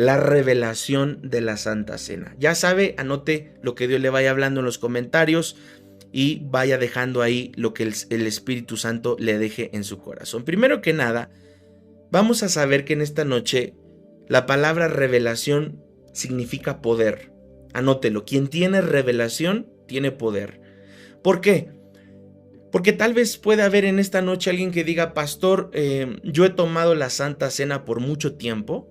la revelación de la Santa Cena. Ya sabe, anote lo que Dios le vaya hablando en los comentarios y vaya dejando ahí lo que el Espíritu Santo le deje en su corazón. Primero que nada, vamos a saber que en esta noche la palabra revelación significa poder. Anótelo, quien tiene revelación tiene poder. ¿Por qué? Porque tal vez pueda haber en esta noche alguien que diga, pastor, yo he tomado la Santa Cena por mucho tiempo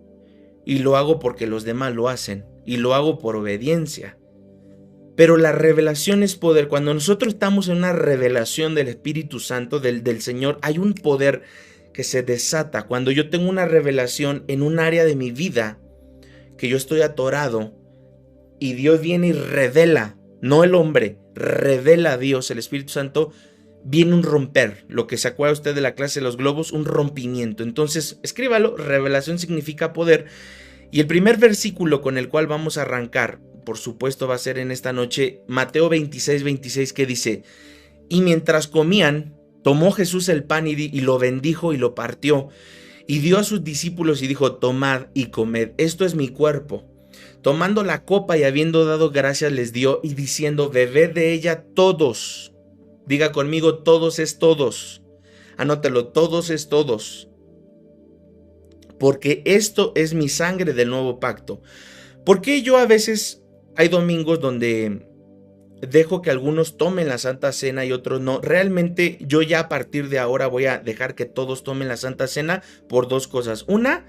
y lo hago porque los demás lo hacen y lo hago por obediencia. Pero la revelación es poder. Cuando nosotros estamos en una revelación del Espíritu Santo, del Señor, hay un poder que se desata. Cuando yo tengo una revelación en un área de mi vida que yo estoy atorado y Dios viene y revela, no el hombre, revela a Dios, el Espíritu Santo, viene un romper. Lo que se acuerda usted de la clase de los globos, un rompimiento. Entonces, escríbalo, revelación significa poder. Y el primer versículo con el cual vamos a arrancar, por supuesto va a ser en esta noche, Mateo 26:26, que dice, y mientras comían, tomó Jesús el pan y lo bendijo y lo partió, y dio a sus discípulos y dijo, tomad y comed, esto es mi cuerpo. Tomando la copa y habiendo dado gracias les dio, y diciendo, bebed de ella todos. Diga conmigo, todos es todos. Anótelo, todos es todos. Porque esto es mi sangre del nuevo pacto. Porque yo a veces hay domingos donde dejo que algunos tomen la Santa Cena y otros no? Realmente yo ya a partir de ahora voy a dejar que todos tomen la Santa Cena por dos cosas. Una,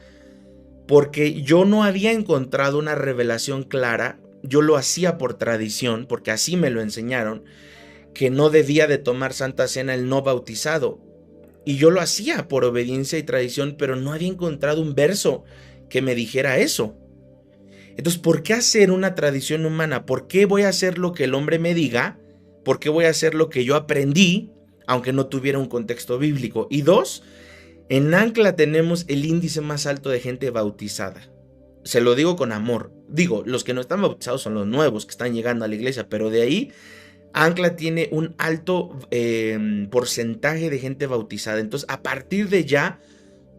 porque yo no había encontrado una revelación clara. Yo lo hacía por tradición, porque así me lo enseñaron, que no debía de tomar Santa Cena el no bautizado. Y yo lo hacía por obediencia y tradición, pero no había encontrado un verso que me dijera eso. Entonces, ¿por qué hacer una tradición humana? ¿Por qué voy a hacer lo que el hombre me diga? ¿Por qué voy a hacer lo que yo aprendí, aunque no tuviera un contexto bíblico? Y dos, en Ancla tenemos el índice más alto de gente bautizada. Se lo digo con amor. Digo, los que no están bautizados son los nuevos que están llegando a la iglesia, pero de ahí Ancla tiene un alto porcentaje de gente bautizada. Entonces, a partir de ya,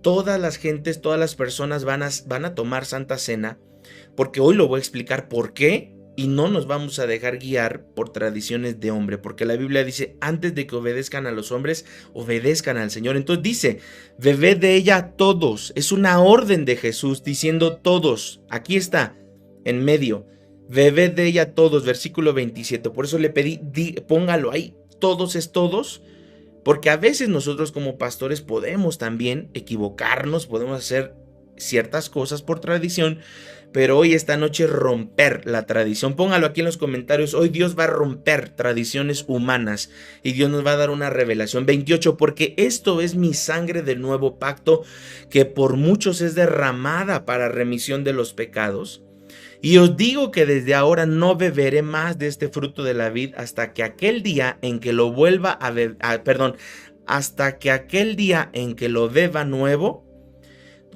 todas las gentes, todas las personas van a tomar Santa Cena, porque hoy lo voy a explicar por qué, y no nos vamos a dejar guiar por tradiciones de hombre, porque la Biblia dice, antes de que obedezcan a los hombres, obedezcan al Señor. Entonces dice, bebed de ella todos. Es una orden de Jesús diciendo todos. Aquí está, en medio. Bebed de ella todos, versículo 27. Por eso le pedí, póngalo ahí, todos es todos, porque a veces nosotros como pastores podemos también equivocarnos, podemos hacer ciertas cosas por tradición, pero hoy esta noche romper la tradición. Póngalo aquí en los comentarios. Hoy Dios va a romper tradiciones humanas y Dios nos va a dar una revelación. 28, porque esto es mi sangre del nuevo pacto, que por muchos es derramada para remisión de los pecados. Y os digo que desde ahora no beberé más de este fruto de la vid hasta que aquel día en que lo vuelva a beber, hasta que aquel día en que lo beba nuevo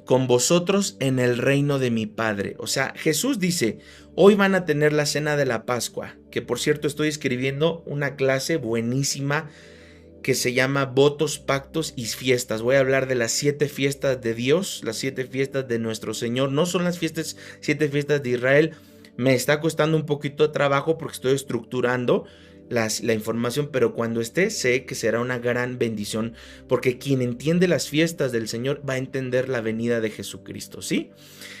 con vosotros en el reino de mi Padre. O sea, Jesús dice, hoy van a tener la cena de la Pascua, que por cierto estoy escribiendo una clase buenísima que se llama Votos, Pactos y Fiestas. Voy a hablar de las 7 fiestas de Dios, las 7 fiestas de nuestro Señor. No son las 7 fiestas de Israel. Me está costando un poquito de trabajo porque estoy estructurando la información, pero cuando esté sé que será una gran bendición, porque quien entiende las fiestas del Señor va a entender la venida de Jesucristo, ¿sí?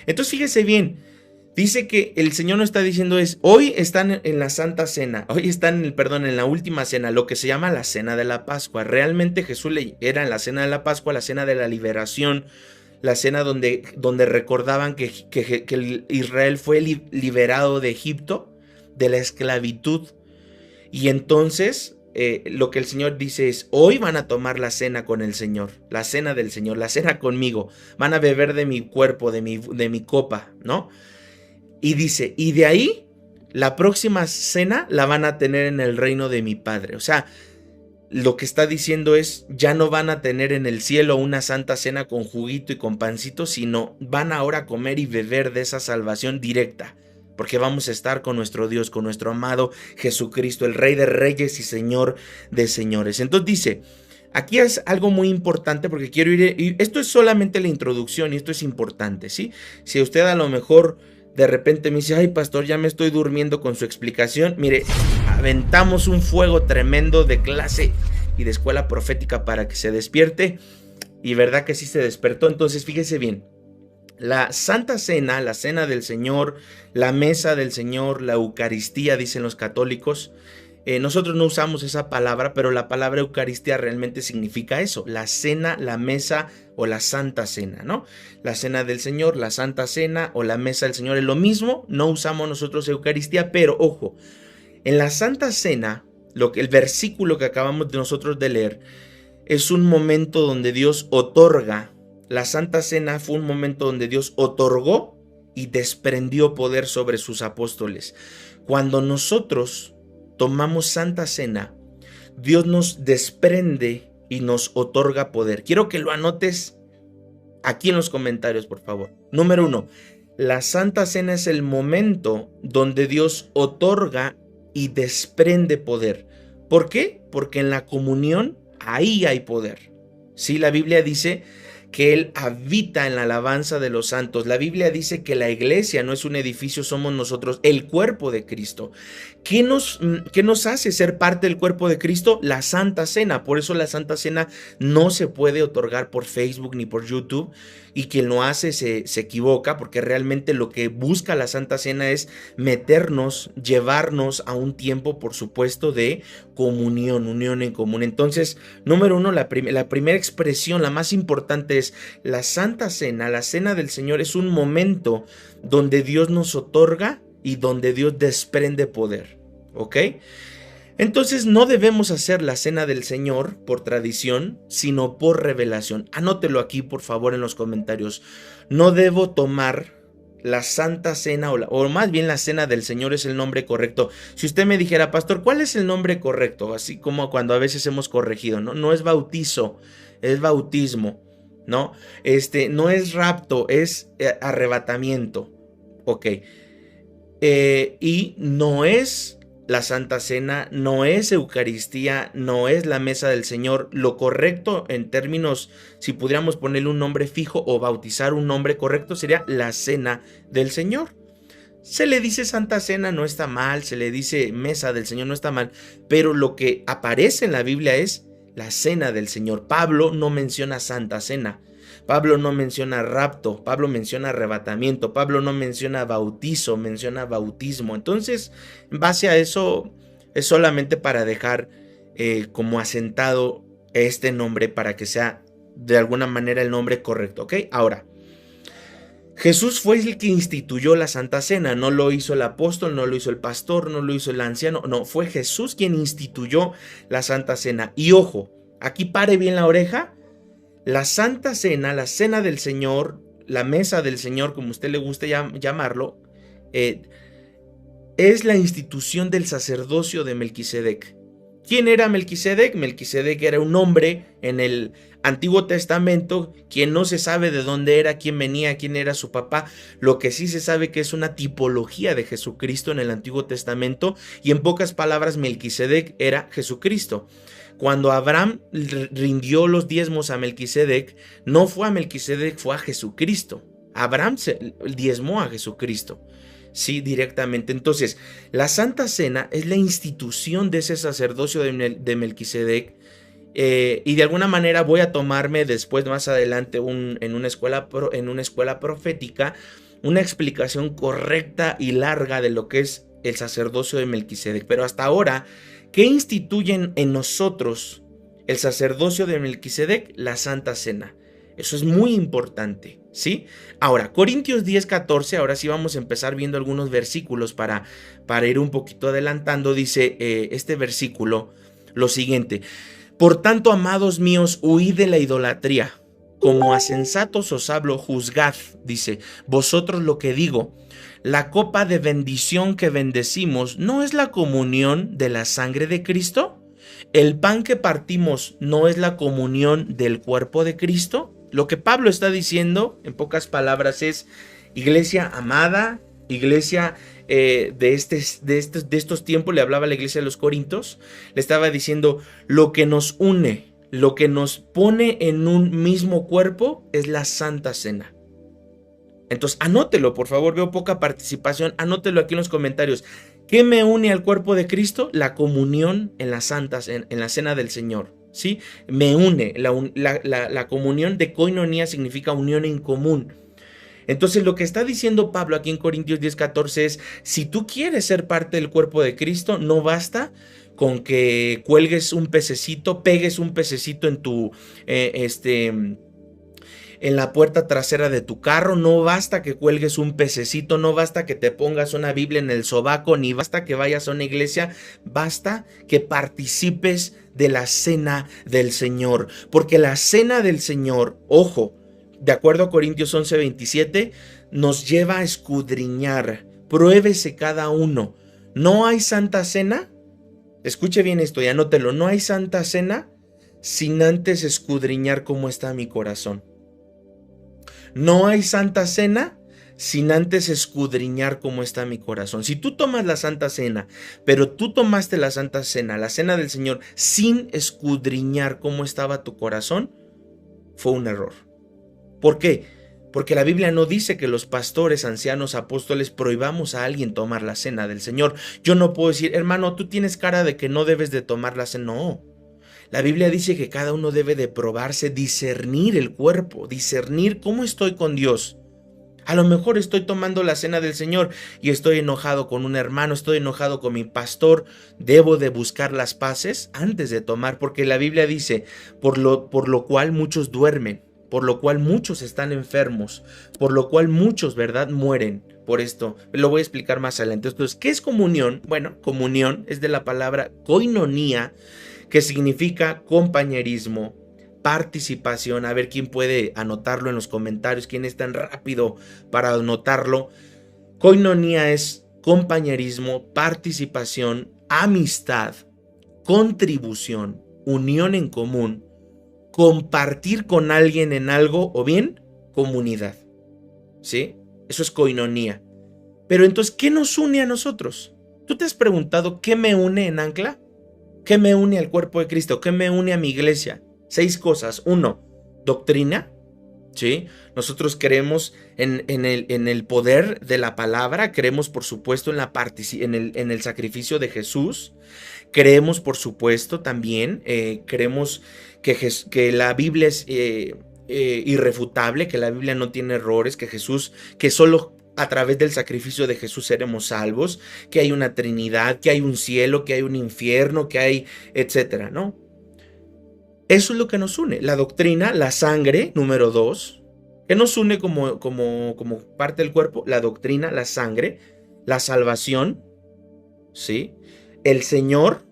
Entonces fíjese bien, dice que el Señor no está diciendo hoy están en la Santa Cena, hoy están en la última cena, lo que se llama la Cena de la Pascua. Realmente Jesús era en la Cena de la Pascua, la Cena de la Liberación, la cena donde recordaban que Israel fue liberado de Egipto, de la esclavitud. Y entonces lo que el Señor dice es, hoy van a tomar la cena con el Señor, la cena del Señor, la cena conmigo, van a beber de mi cuerpo, de mi copa, ¿no? Y dice, y de ahí la próxima cena la van a tener en el reino de mi Padre. O sea, lo que está diciendo es, ya no van a tener en el cielo una santa cena con juguito y con pancito, sino van ahora a comer y beber de esa salvación directa. Porque vamos a estar con nuestro Dios, con nuestro amado Jesucristo, el Rey de Reyes y Señor de Señores. Entonces dice, aquí es algo muy importante porque quiero y esto es solamente la introducción y esto es importante, ¿sí? Si usted a lo mejor de repente me dice, ay pastor, ya me estoy durmiendo con su explicación, mire, aventamos un fuego tremendo de clase y de escuela profética para que se despierte, y verdad que sí se despertó. Entonces fíjese bien, la Santa Cena, la Cena del Señor, la Mesa del Señor, la Eucaristía, dicen los católicos. Nosotros no usamos esa palabra, pero la palabra Eucaristía realmente significa eso, la cena, la mesa o la Santa Cena, ¿no? La Cena del Señor, la Santa Cena o la Mesa del Señor es lo mismo, no usamos nosotros Eucaristía, pero ojo, en la Santa Cena, el versículo que acabamos de nosotros de leer, es un momento donde Dios otorga. La Santa Cena fue un momento donde Dios otorgó y desprendió poder sobre sus apóstoles. Cuando nosotros tomamos Santa Cena, Dios nos desprende y nos otorga poder. Quiero que lo anotes aquí en los comentarios, por favor. Número 1, la Santa Cena es el momento donde Dios otorga y desprende poder. ¿Por qué? Porque en la comunión ahí hay poder. Sí, la Biblia dice que Él habita en la alabanza de los santos. La Biblia dice que la iglesia no es un edificio, somos nosotros, el cuerpo de Cristo. ¿Qué nos hace ser parte del cuerpo de Cristo? La Santa Cena. Por eso la Santa Cena no se puede otorgar por Facebook ni por YouTube, y quien lo hace se equivoca, porque realmente lo que busca la Santa Cena es meternos, llevarnos a un tiempo, por supuesto, de comunión, unión en común. Entonces, número 1, la primera expresión, la más importante, es la Santa Cena. La Cena del Señor es un momento donde Dios nos otorga y donde Dios desprende poder, ¿ok? Entonces no debemos hacer la Cena del Señor por tradición, sino por revelación. Anótelo aquí, por favor, en los comentarios. No debo tomar la Santa Cena, o más bien la Cena del Señor es el nombre correcto. Si usted me dijera, pastor, ¿cuál es el nombre correcto? Así como cuando a veces hemos corregido, ¿no? No es bautizo, es bautismo, ¿no? No es rapto, es arrebatamiento, ok. Y no es la Santa Cena, no es Eucaristía, no es la Mesa del Señor. Lo correcto en términos, si pudiéramos ponerle un nombre fijo o bautizar un nombre correcto, sería la Cena del Señor. Se le dice Santa Cena, no está mal, se le dice Mesa del Señor, no está mal, pero lo que aparece en la Biblia es la Cena del Señor. Pablo no menciona Santa Cena, Pablo no menciona rapto, Pablo menciona arrebatamiento, Pablo no menciona bautizo, menciona bautismo. Entonces, en base a eso, es solamente para dejar como asentado este nombre para que sea de alguna manera el nombre correcto, ¿ok? Ahora, Jesús fue el que instituyó la Santa Cena, no lo hizo el apóstol, no lo hizo el pastor, no lo hizo el anciano, no, fue Jesús quien instituyó la Santa Cena. Y ojo, aquí pare bien la oreja. La Santa Cena, la Cena del Señor, la Mesa del Señor, como usted le guste llamarlo, es la institución del sacerdocio de Melquisedec. ¿Quién era Melquisedec? Melquisedec era un hombre en el Antiguo Testamento, quien no se sabe de dónde era, quién venía, quién era su papá. Lo que sí se sabe que es una tipología de Jesucristo en el Antiguo Testamento, y en pocas palabras, Melquisedec era Jesucristo. Cuando Abraham rindió los diezmos a Melquisedec, no fue a Melquisedec, fue a Jesucristo. Abraham diezmó a Jesucristo, sí, directamente. Entonces, la Santa Cena es la institución de ese sacerdocio de Melquisedec, y de alguna manera voy a tomarme después, más adelante, en una escuela profética, una explicación correcta y larga de lo que es el sacerdocio de Melquisedec. Pero hasta ahora, ¿qué instituyen en nosotros el sacerdocio de Melquisedec? La Santa Cena. Eso es muy importante, ¿sí? Ahora, Corintios 10:14, ahora sí vamos a empezar viendo algunos versículos para ir un poquito adelantando. Dice este versículo lo siguiente: por tanto, amados míos, huid de la idolatría. Como a sensatos os hablo, juzgad, dice, vosotros lo que digo. La copa de bendición que bendecimos, ¿no es la comunión de la sangre de Cristo? ¿El pan que partimos no es la comunión del cuerpo de Cristo? Lo que Pablo está diciendo, en pocas palabras, es: iglesia amada, iglesia de estos tiempos, le hablaba a la iglesia de los Corintios, le estaba diciendo: lo que nos une, lo que nos pone en un mismo cuerpo es la Santa Cena. Entonces, anótelo, por favor, veo poca participación, anótelo aquí en los comentarios. ¿Qué me une al cuerpo de Cristo? La comunión en la en la cena del Señor, ¿sí? Me une, la comunión de koinonia significa unión en común. Entonces, lo que está diciendo Pablo aquí en Corintios 10:14 es, si tú quieres ser parte del cuerpo de Cristo, no basta con que cuelgues un pececito, pegues un pececito en tu, en la puerta trasera de tu carro, no basta que cuelgues un pececito, no basta que te pongas una Biblia en el sobaco, ni basta que vayas a una iglesia, basta que participes de la cena del Señor, porque la cena del Señor, ojo, de acuerdo a Corintios 11:27, nos lleva a escudriñar, pruébese cada uno. No hay santa cena, escuche bien esto y anótelo, no hay santa cena sin antes escudriñar cómo está mi corazón. No hay santa cena sin antes escudriñar cómo está mi corazón. Si tú tomas la santa cena, pero tú tomaste la santa cena, la cena del Señor, sin escudriñar cómo estaba tu corazón, fue un error. ¿Por qué? Porque la Biblia no dice que los pastores, ancianos, apóstoles prohibamos a alguien tomar la cena del Señor. Yo no puedo decir, hermano, tú tienes cara de que no debes de tomar la cena. No. La Biblia dice que cada uno debe de probarse, discernir el cuerpo, discernir cómo estoy con Dios. A lo mejor estoy tomando la cena del Señor y estoy enojado con un hermano, estoy enojado con mi pastor. Debo de buscar las paces antes de tomar, porque la Biblia dice, por lo cual muchos duermen, por lo cual muchos están enfermos, por lo cual muchos, ¿verdad?, mueren por esto. Lo voy a explicar más adelante. Entonces, ¿qué es comunión? Bueno, comunión es de la palabra koinonia, que significa compañerismo, participación. A ver quién puede anotarlo en los comentarios, quién es tan rápido para anotarlo. Koinonia es compañerismo, participación, amistad, contribución, unión en común, compartir con alguien en algo o bien comunidad. ¿Sí? Eso es koinonia. Pero entonces, ¿qué nos une a nosotros? ¿Tú te has preguntado qué me une en Ancla? ¿Qué me une al cuerpo de Cristo? ¿Qué me une a mi iglesia? 6 cosas. 1, doctrina. ¿Sí? Nosotros creemos en el poder de la palabra. Creemos, por supuesto, en el sacrificio de Jesús. Creemos, por supuesto, también, creemos que la Biblia es irrefutable, que la Biblia no tiene errores, que solo a través del sacrificio de Jesús seremos salvos, que hay una Trinidad, que hay un cielo, que hay un infierno, que hay, etcétera, ¿no? Eso es lo que nos une. La doctrina, la sangre, número 2, que nos une como parte del cuerpo, la doctrina, la sangre, la salvación, ¿sí? El Señor,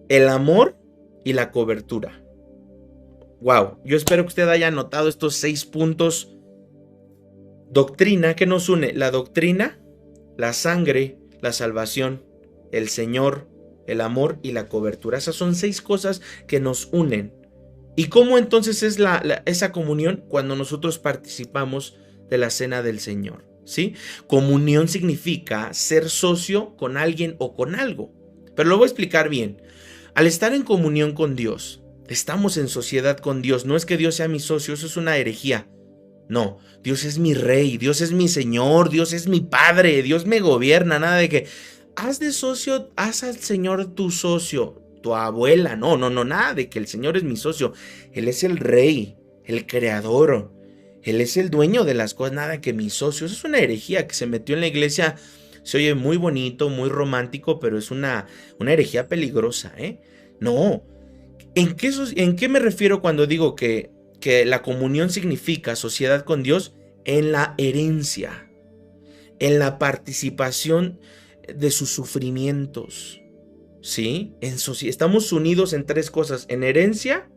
el amor y la cobertura. Wow, yo espero que usted haya anotado estos 6 puntos. Doctrina, ¿qué nos une? La doctrina, la sangre, la salvación, el Señor, el amor y la cobertura. Esas son 6 cosas que nos unen. ¿Y cómo entonces es esa comunión? Cuando nosotros participamos de la cena del Señor, ¿sí? Comunión significa ser socio con alguien o con algo. Pero lo voy a explicar bien. Al estar en comunión con Dios, estamos en sociedad con Dios. No es que Dios sea mi socio, eso es una herejía. No, Dios es mi rey, Dios es mi Señor, Dios es mi Padre, Dios me gobierna. Nada de que haz al Señor tu socio, tu abuela. No, nada de que el Señor es mi socio. Él es el rey, el creador. Él es el dueño de las cosas, nada que mi socio. Eso es una herejía que se metió en la iglesia. Se oye muy bonito, muy romántico, pero es una herejía peligrosa, ¿eh? No. ¿En qué me refiero cuando digo que la comunión significa sociedad con Dios? En la herencia, en la participación de sus sufrimientos, ¿sí? Estamos unidos en 3 cosas: en herencia,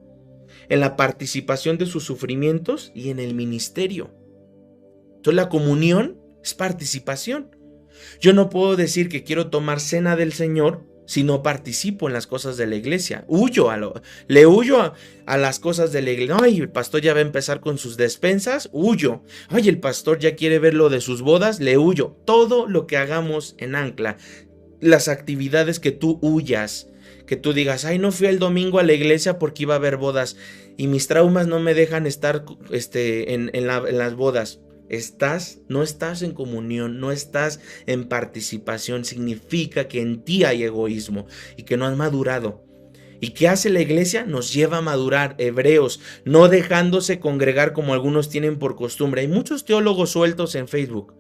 en la participación de sus sufrimientos y en el ministerio. Entonces la comunión es participación. Yo no puedo decir que quiero tomar cena del Señor si no participo en las cosas de la iglesia. Le huyo a las cosas de la iglesia. Ay, el pastor ya va a empezar con sus despensas, huyo. Ay, el pastor ya quiere ver lo de sus bodas, le huyo. Todo lo que hagamos en Ancla, las actividades que tú huyas, que tú digas, ay, no fui el domingo a la iglesia porque iba a haber bodas y mis traumas no me dejan estar en las bodas. No estás en comunión, no estás en participación. Significa que en ti hay egoísmo y que no has madurado. ¿Y qué hace la iglesia? Nos lleva a madurar. Hebreos, no dejándose congregar como algunos tienen por costumbre. Hay muchos teólogos sueltos en Facebook,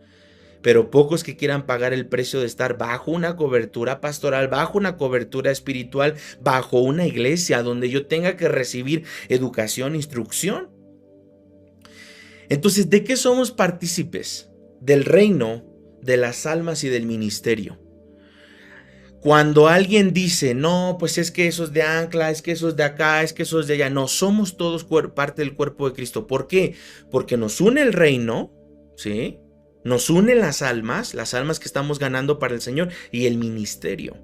pero pocos que quieran pagar el precio de estar bajo una cobertura pastoral, bajo una cobertura espiritual, bajo una iglesia donde yo tenga que recibir educación, instrucción. Entonces, ¿de qué somos partícipes? Del reino, de las almas y del ministerio. Cuando alguien dice, no, pues es que eso es de Ancla, es que eso es de acá, es que eso es de allá. No, somos todos parte del cuerpo de Cristo. ¿Por qué? Porque nos une el reino, ¿sí? Nos unen las almas que estamos ganando para el Señor y el ministerio.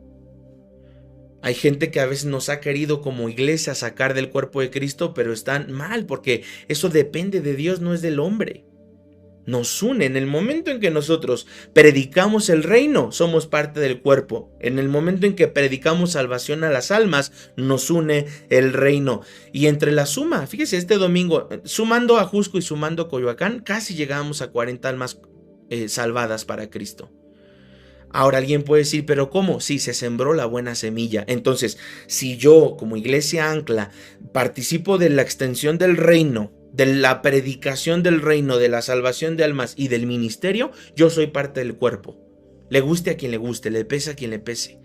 Hay gente que a veces nos ha querido como iglesia sacar del cuerpo de Cristo, pero están mal porque eso depende de Dios, no es del hombre. Nos une. En el momento en que nosotros predicamos el reino, somos parte del cuerpo. En el momento en que predicamos salvación a las almas, nos une el reino. Y entre la suma, fíjese, este domingo, sumando a Jusco y sumando a Coyoacán, casi llegamos a 40 almas salvadas para Cristo. Ahora alguien puede decir, ¿pero cómo? Sí, se sembró la buena semilla. Entonces, si yo, como Iglesia Ancla, participo de la extensión del reino, de la predicación del reino, de la salvación de almas y del ministerio, yo soy parte del cuerpo. Le guste a quien le guste, le pese a quien le pese.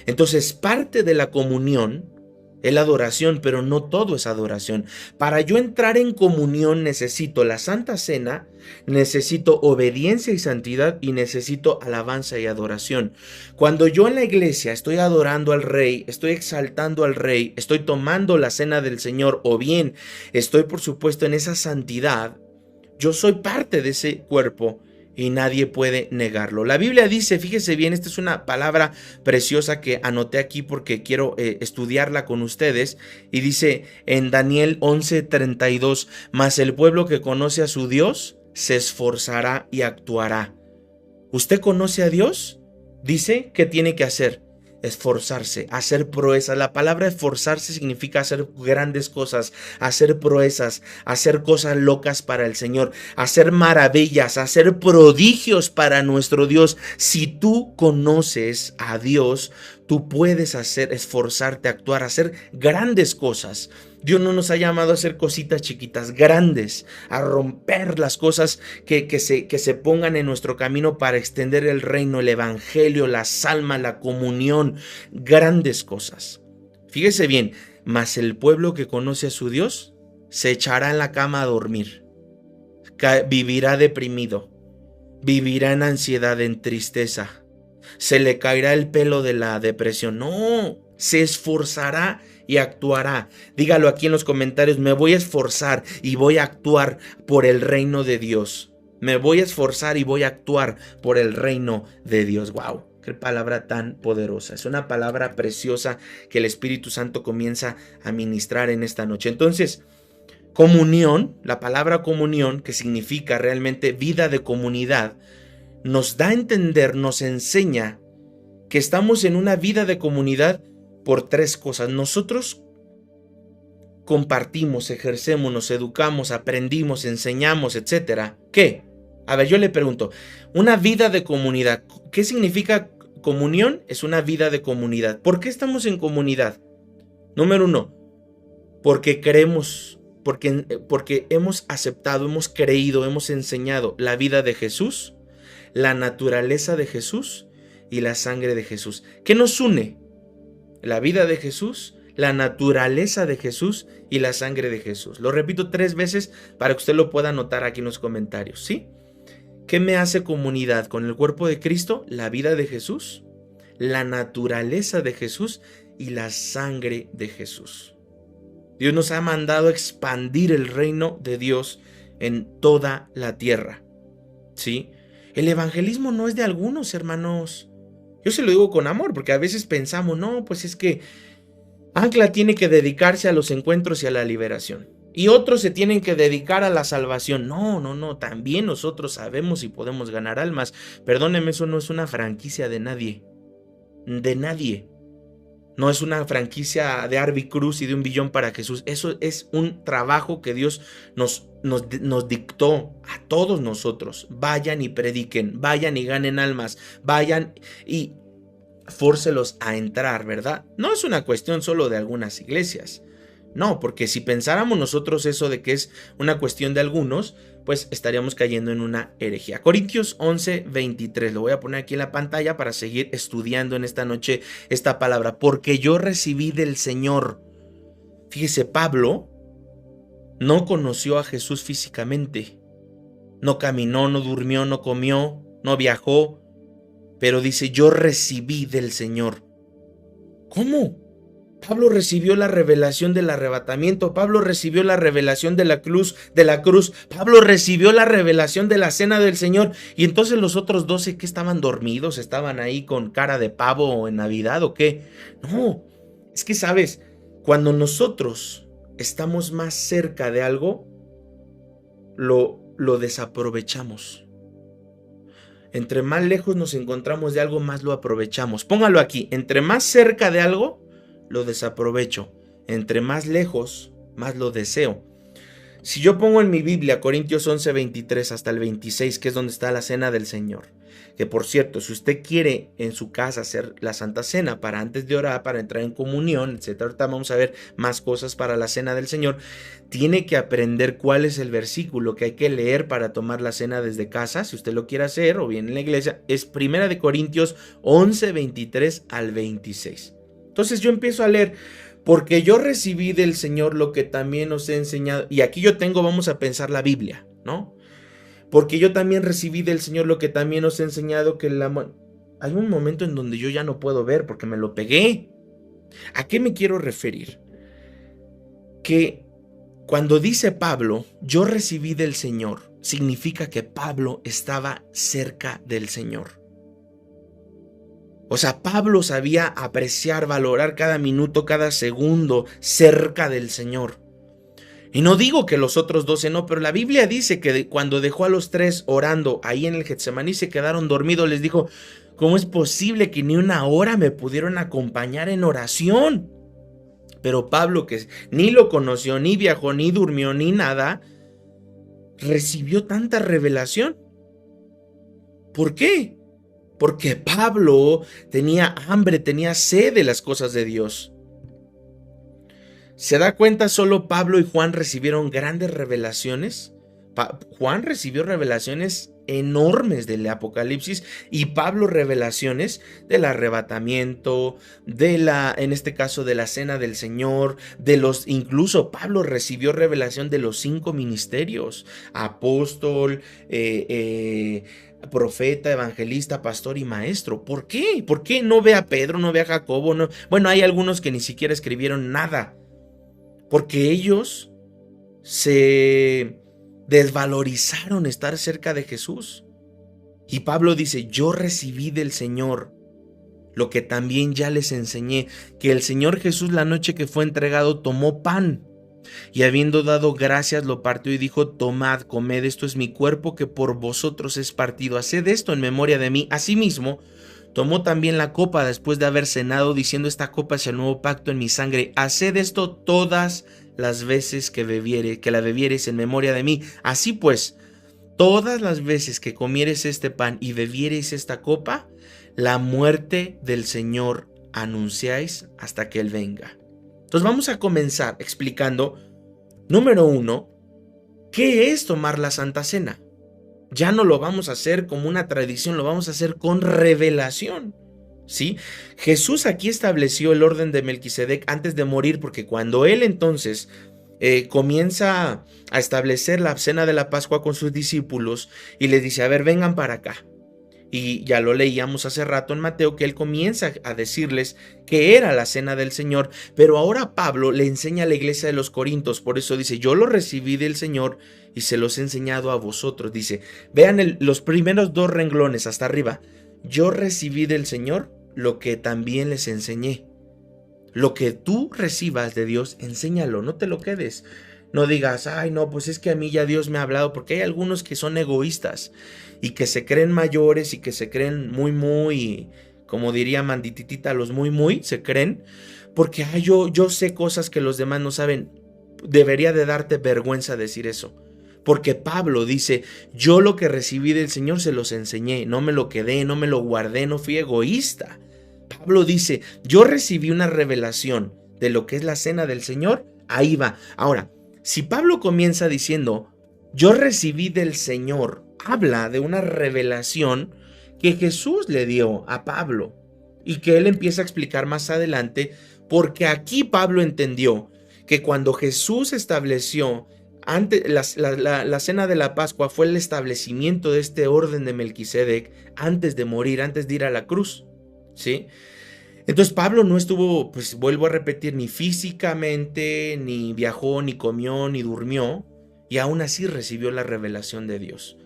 Entonces, parte de la comunión es la adoración, pero no todo es adoración. Para yo entrar en comunión necesito la Santa Cena, necesito obediencia y santidad y necesito alabanza y adoración. Cuando yo en la iglesia estoy adorando al Rey, estoy exaltando al Rey, estoy tomando la cena del Señor o bien estoy por supuesto en esa santidad, yo soy parte de ese cuerpo y nadie puede negarlo. La Biblia dice, fíjese bien, esta es una palabra preciosa que anoté aquí porque quiero estudiarla con ustedes, y dice en Daniel 11:32, mas el pueblo que conoce a su Dios se esforzará y actuará. ¿Usted conoce a Dios? Dice, ¿qué tiene que hacer? Esforzarse, hacer proezas. La palabra esforzarse significa hacer grandes cosas, hacer proezas, hacer cosas locas para el Señor, hacer maravillas, hacer prodigios para nuestro Dios. Si tú conoces a Dios, tú puedes esforzarte, actuar, hacer grandes cosas. Dios no nos ha llamado a hacer cositas chiquitas, grandes, a romper las cosas que se pongan en nuestro camino para extender el reino, el evangelio, las almas, la comunión, grandes cosas. Fíjese bien, mas el pueblo que conoce a su Dios se echará en la cama a dormir, vivirá deprimido, vivirá en ansiedad, en tristeza, se le caerá el pelo de la depresión. No, se esforzará y actuará. Dígalo aquí en los comentarios, me voy a esforzar y voy a actuar por el reino de Dios. Me voy a esforzar y voy a actuar por el reino de Dios. ¡Wow! Qué palabra tan poderosa. Es una palabra preciosa que el Espíritu Santo comienza a ministrar en esta noche. Entonces, comunión, la palabra comunión, que significa realmente vida de comunidad, nos da a entender, nos enseña que estamos en una vida de comunidad por tres cosas. Nosotros compartimos, ejercemos, nos educamos, aprendimos, enseñamos, etc. ¿Qué? A ver, yo le pregunto, una vida de comunidad, ¿qué significa comunión? Es una vida de comunidad. ¿Por qué estamos en comunidad? Número uno, porque creemos, porque hemos aceptado, hemos creído, hemos enseñado la vida de Jesús, la naturaleza de Jesús y la sangre de Jesús. ¿Qué nos une? La vida de Jesús, la naturaleza de Jesús y la sangre de Jesús. Lo repito 3 veces para que usted lo pueda anotar aquí en los comentarios, ¿sí? ¿Qué me hace comunidad con el cuerpo de Cristo? La vida de Jesús, la naturaleza de Jesús y la sangre de Jesús. Dios nos ha mandado a expandir el reino de Dios en toda la tierra, ¿sí? El evangelismo no es de algunos, hermanos. Yo se lo digo con amor, porque a veces pensamos, no, pues es que Ancla tiene que dedicarse a los encuentros y a la liberación. Y otros se tienen que dedicar a la salvación. No, también nosotros sabemos y podemos ganar almas. Perdóneme, eso no es una franquicia de nadie. De nadie. No es una franquicia de Arby Cruz y de 1 billón para Jesús. Eso es un trabajo que Dios nos dictó a todos nosotros. Vayan y prediquen, vayan y ganen almas, vayan y fórcelos a entrar, ¿verdad? No es una cuestión solo de algunas iglesias. No, porque si pensáramos nosotros eso de que es una cuestión de algunos, pues estaríamos cayendo en una herejía. Corintios 11:23, lo voy a poner aquí en la pantalla para seguir estudiando en esta noche esta palabra. Porque yo recibí del Señor. Fíjese, Pablo no conoció a Jesús físicamente. No caminó, no durmió, no comió, no viajó. Pero dice, yo recibí del Señor. ¿Cómo? Pablo recibió la revelación del arrebatamiento, Pablo recibió la revelación de la cruz, Pablo recibió la revelación de la cena del Señor, y entonces los otros 12, ¿qué estaban dormidos? ¿Estaban ahí con cara de pavo en Navidad o qué? No, es que sabes, cuando nosotros estamos más cerca de algo, lo desaprovechamos. Entre más lejos nos encontramos de algo, más lo aprovechamos. Póngalo aquí, entre más cerca de algo, lo desaprovecho. Entre más lejos, más lo deseo. Si yo pongo en mi Biblia Corintios 11:23 hasta el 26, que es donde está la cena del Señor, que por cierto, si usted quiere en su casa hacer la Santa Cena para antes de orar, para entrar en comunión, etc., ahorita vamos a ver más cosas para la cena del Señor, tiene que aprender cuál es el versículo que hay que leer para tomar la cena desde casa, si usted lo quiere hacer, o bien en la iglesia, es 1 Corintios 11:23 al 26. Entonces yo empiezo a leer, porque yo recibí del Señor lo que también os he enseñado. Y aquí yo tengo, vamos a pensar la Biblia, ¿no? Porque yo también recibí del Señor lo que también os he enseñado, que hay un momento en donde yo ya no puedo ver porque me lo pegué. ¿A qué me quiero referir? Que cuando dice Pablo, yo recibí del Señor, significa que Pablo estaba cerca del Señor. O sea, Pablo sabía apreciar, valorar cada minuto, cada segundo cerca del Señor. Y no digo que los otros 12 no, pero la Biblia dice que cuando dejó a los 3 orando ahí en el Getsemaní se quedaron dormidos, les dijo, ¿cómo es posible que ni una hora me pudieron acompañar en oración? Pero Pablo, que ni lo conoció, ni viajó, ni durmió, ni nada, recibió tanta revelación. ¿Por qué? Porque Pablo tenía hambre, tenía sed de las cosas de Dios. ¿Se da cuenta? Solo Pablo y Juan recibieron grandes revelaciones. Juan recibió revelaciones enormes del Apocalipsis y Pablo revelaciones del arrebatamiento, en este caso de la cena del Señor, incluso Pablo recibió revelación de los 5 ministerios: apóstol, profeta, evangelista, pastor y maestro. ¿Por qué? ¿Por qué no ve a Pedro, no ve a Jacobo? No? Bueno, hay algunos que ni siquiera escribieron nada, porque ellos se desvalorizaron estar cerca de Jesús. Y Pablo dice, yo recibí del Señor lo que también ya les enseñé, que el Señor Jesús, la noche que fue entregado, tomó pan, y habiendo dado gracias lo partió y dijo, tomad, comed, esto es mi cuerpo que por vosotros es partido, haced esto en memoria de mí. Asimismo tomó también la copa después de haber cenado, diciendo, esta copa es el nuevo pacto en mi sangre, haced esto todas las veces que la bebiereis en memoria de mí. Así pues, todas las veces que comiereis este pan y bebiereis esta copa, la muerte del Señor anunciáis hasta que Él venga. Entonces vamos a comenzar explicando, número 1, ¿qué es tomar la Santa Cena? Ya no lo vamos a hacer como una tradición, lo vamos a hacer con revelación, ¿sí? Jesús aquí estableció el orden de Melquisedec antes de morir, porque cuando Él entonces comienza a establecer la cena de la Pascua con sus discípulos y les dice, a ver, vengan para acá. Y ya lo leíamos hace rato en Mateo, que Él comienza a decirles que era la cena del Señor, pero ahora Pablo le enseña a la iglesia de los Corintios, por eso dice, yo lo recibí del Señor y se los he enseñado a vosotros. Dice, vean los primeros 2 renglones hasta arriba, yo recibí del Señor lo que también les enseñé. Lo que tú recibas de Dios, enséñalo, no te lo quedes. No digas, ay no, pues es que a mí ya Dios me ha hablado, porque hay algunos que son egoístas y que se creen mayores y que se creen muy como diría Mandititita, los muy se creen, porque yo sé cosas que los demás no saben. Debería de darte vergüenza decir eso. Porque Pablo dice, yo lo que recibí del Señor se los enseñé, no me lo quedé, no me lo guardé, no fui egoísta. Pablo dice, yo recibí una revelación de lo que es la cena del Señor, ahí va. Ahora, si Pablo comienza diciendo, yo recibí del Señor, habla de una revelación que Jesús le dio a Pablo y que él empieza a explicar más adelante, porque aquí Pablo entendió que cuando Jesús estableció antes, la cena de la Pascua fue el establecimiento de este orden de Melquisedec antes de morir, antes de ir a la cruz, ¿sí? Entonces Pablo no estuvo, pues vuelvo a repetir, ni físicamente, ni viajó, ni comió, ni durmió, y aún así recibió la revelación de Dios.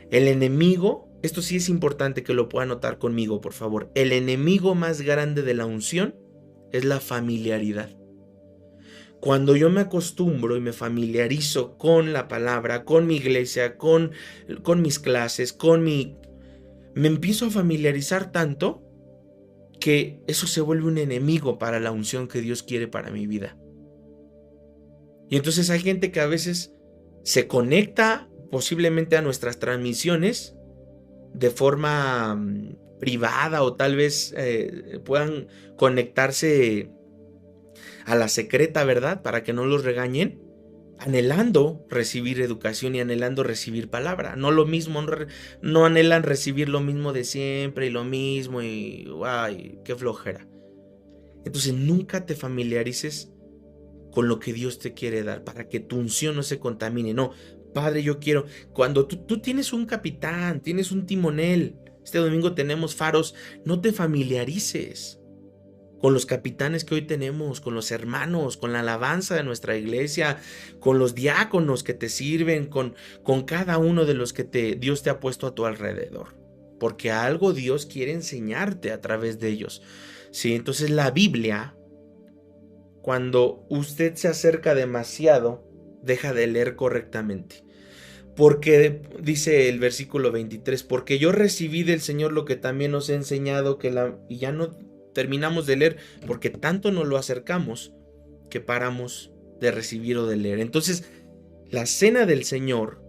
El enemigo, esto sí es importante que lo pueda notar conmigo, por favor, el enemigo más grande de la unción es la familiaridad. Cuando yo me acostumbro y me familiarizo con la palabra, con mi iglesia, con mis clases, me empiezo a familiarizar tanto que eso se vuelve un enemigo para la unción que Dios quiere para mi vida. Y entonces hay gente que a veces se conecta posiblemente a nuestras transmisiones de forma privada, o tal vez puedan conectarse a la secreta, ¿verdad? Para que no los regañen, anhelando recibir educación y anhelando recibir palabra. No lo mismo, no anhelan recibir lo mismo de siempre y lo mismo y ¡ay, qué flojera! Entonces nunca te familiarices con lo que Dios te quiere dar para que tu unción no se contamine. No, Padre, yo quiero, cuando tú tienes un capitán, tienes un timonel, este domingo tenemos faros, no te familiarices con los capitanes que hoy tenemos, con los hermanos, con la alabanza de nuestra iglesia, con los diáconos que te sirven, con cada uno de los que Dios te ha puesto a tu alrededor. Porque algo Dios quiere enseñarte a través de ellos. Sí, entonces la Biblia, cuando usted se acerca demasiado, deja de leer correctamente. Porque dice el versículo 23, porque yo recibí del Señor lo que también os he enseñado, y ya no terminamos de leer porque tanto nos lo acercamos que paramos de recibir o de leer. Entonces, la cena del Señor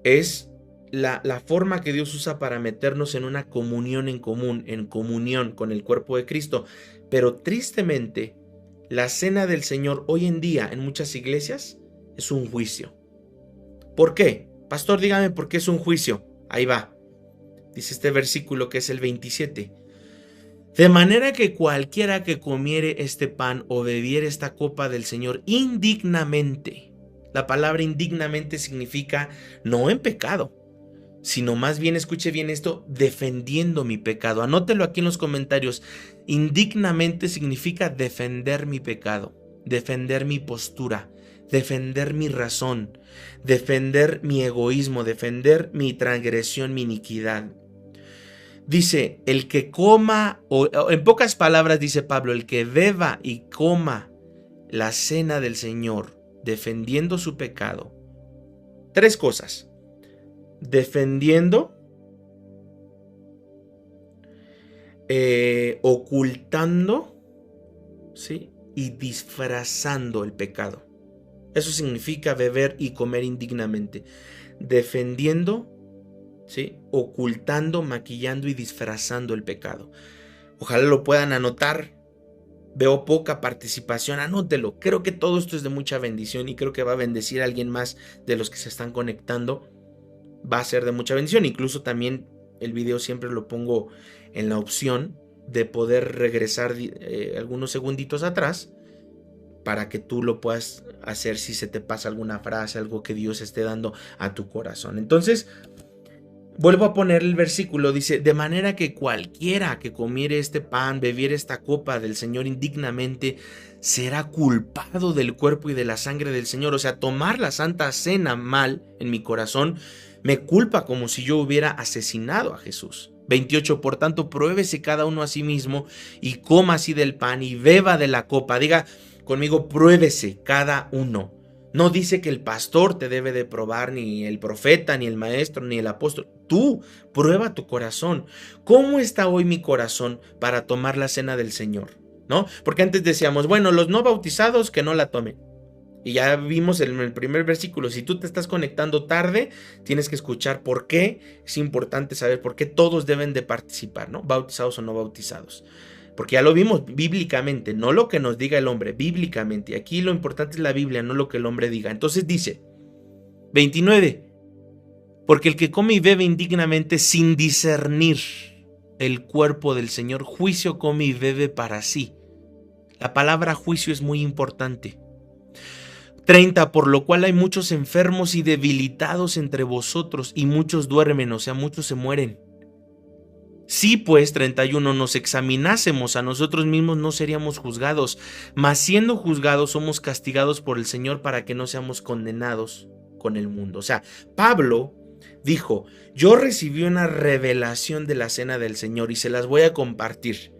es la forma que Dios usa para meternos en una comunión en común, en comunión con el cuerpo de Cristo. Pero tristemente, la cena del Señor hoy en día en muchas iglesias es un juicio. ¿Por qué? Pastor, dígame por qué es un juicio. Ahí va. Dice este versículo que es el 27. De manera que cualquiera que comiere este pan o bebiere esta copa del Señor indignamente. La palabra indignamente significa no en pecado, sino más bien, escuche bien esto, defendiendo mi pecado. Anótelo aquí en los comentarios. Indignamente significa defender mi pecado, defender mi postura, defender mi razón, defender mi egoísmo, defender mi transgresión, mi iniquidad. Dice, el que coma, o en pocas palabras dice Pablo, el que beba y coma la cena del Señor, defendiendo su pecado. Tres cosas. Defendiendo, ocultando, ¿sí? Y disfrazando el pecado. Eso significa beber y comer indignamente. Defendiendo, ¿sí? Ocultando, maquillando y disfrazando el pecado. Ojalá lo puedan anotar. Veo poca participación, anótelo. Creo que todo esto es de mucha bendición y creo que va a bendecir a alguien más de los que se están conectando. Va a ser de mucha bendición. Incluso también el video siempre lo pongo en la opción de poder regresar algunos segunditos atrás para que tú lo puedas hacer si se te pasa alguna frase, algo que Dios esté dando a tu corazón. Entonces, vuelvo a poner el versículo, dice, de manera que cualquiera que comiere este pan, bebiere esta copa del Señor indignamente, será culpado del cuerpo y de la sangre del Señor. O sea, tomar la Santa Cena mal en mi corazón me culpa como si yo hubiera asesinado a Jesús. 28, por tanto, pruébese cada uno a sí mismo y coma así del pan y beba de la copa. Diga conmigo, pruébese cada uno. No dice que el pastor te debe de probar, ni el profeta, ni el maestro, ni el apóstol. Tú prueba tu corazón. ¿Cómo está hoy mi corazón para tomar la cena del Señor? ¿No? Porque antes decíamos, bueno, los no bautizados que no la tomen. Y ya vimos en el primer versículo, si tú te estás conectando tarde, tienes que escuchar por qué. Es importante saber por qué todos deben de participar, ¿no? Bautizados o no bautizados. Porque ya lo vimos bíblicamente, no lo que nos diga el hombre, bíblicamente. Aquí lo importante es la Biblia, no lo que el hombre diga. Entonces dice, 29, porque el que come y bebe indignamente sin discernir el cuerpo del Señor, juicio come y bebe para sí. La palabra juicio es muy importante. 30, por lo cual hay muchos enfermos y debilitados entre vosotros, y muchos duermen, o sea, muchos se mueren. Si pues, 31, nos examinásemos a nosotros mismos, no seríamos juzgados, mas siendo juzgados somos castigados por el Señor para que no seamos condenados con el mundo. O sea, Pablo dijo, yo recibí una revelación de la cena del Señor y se las voy a compartir.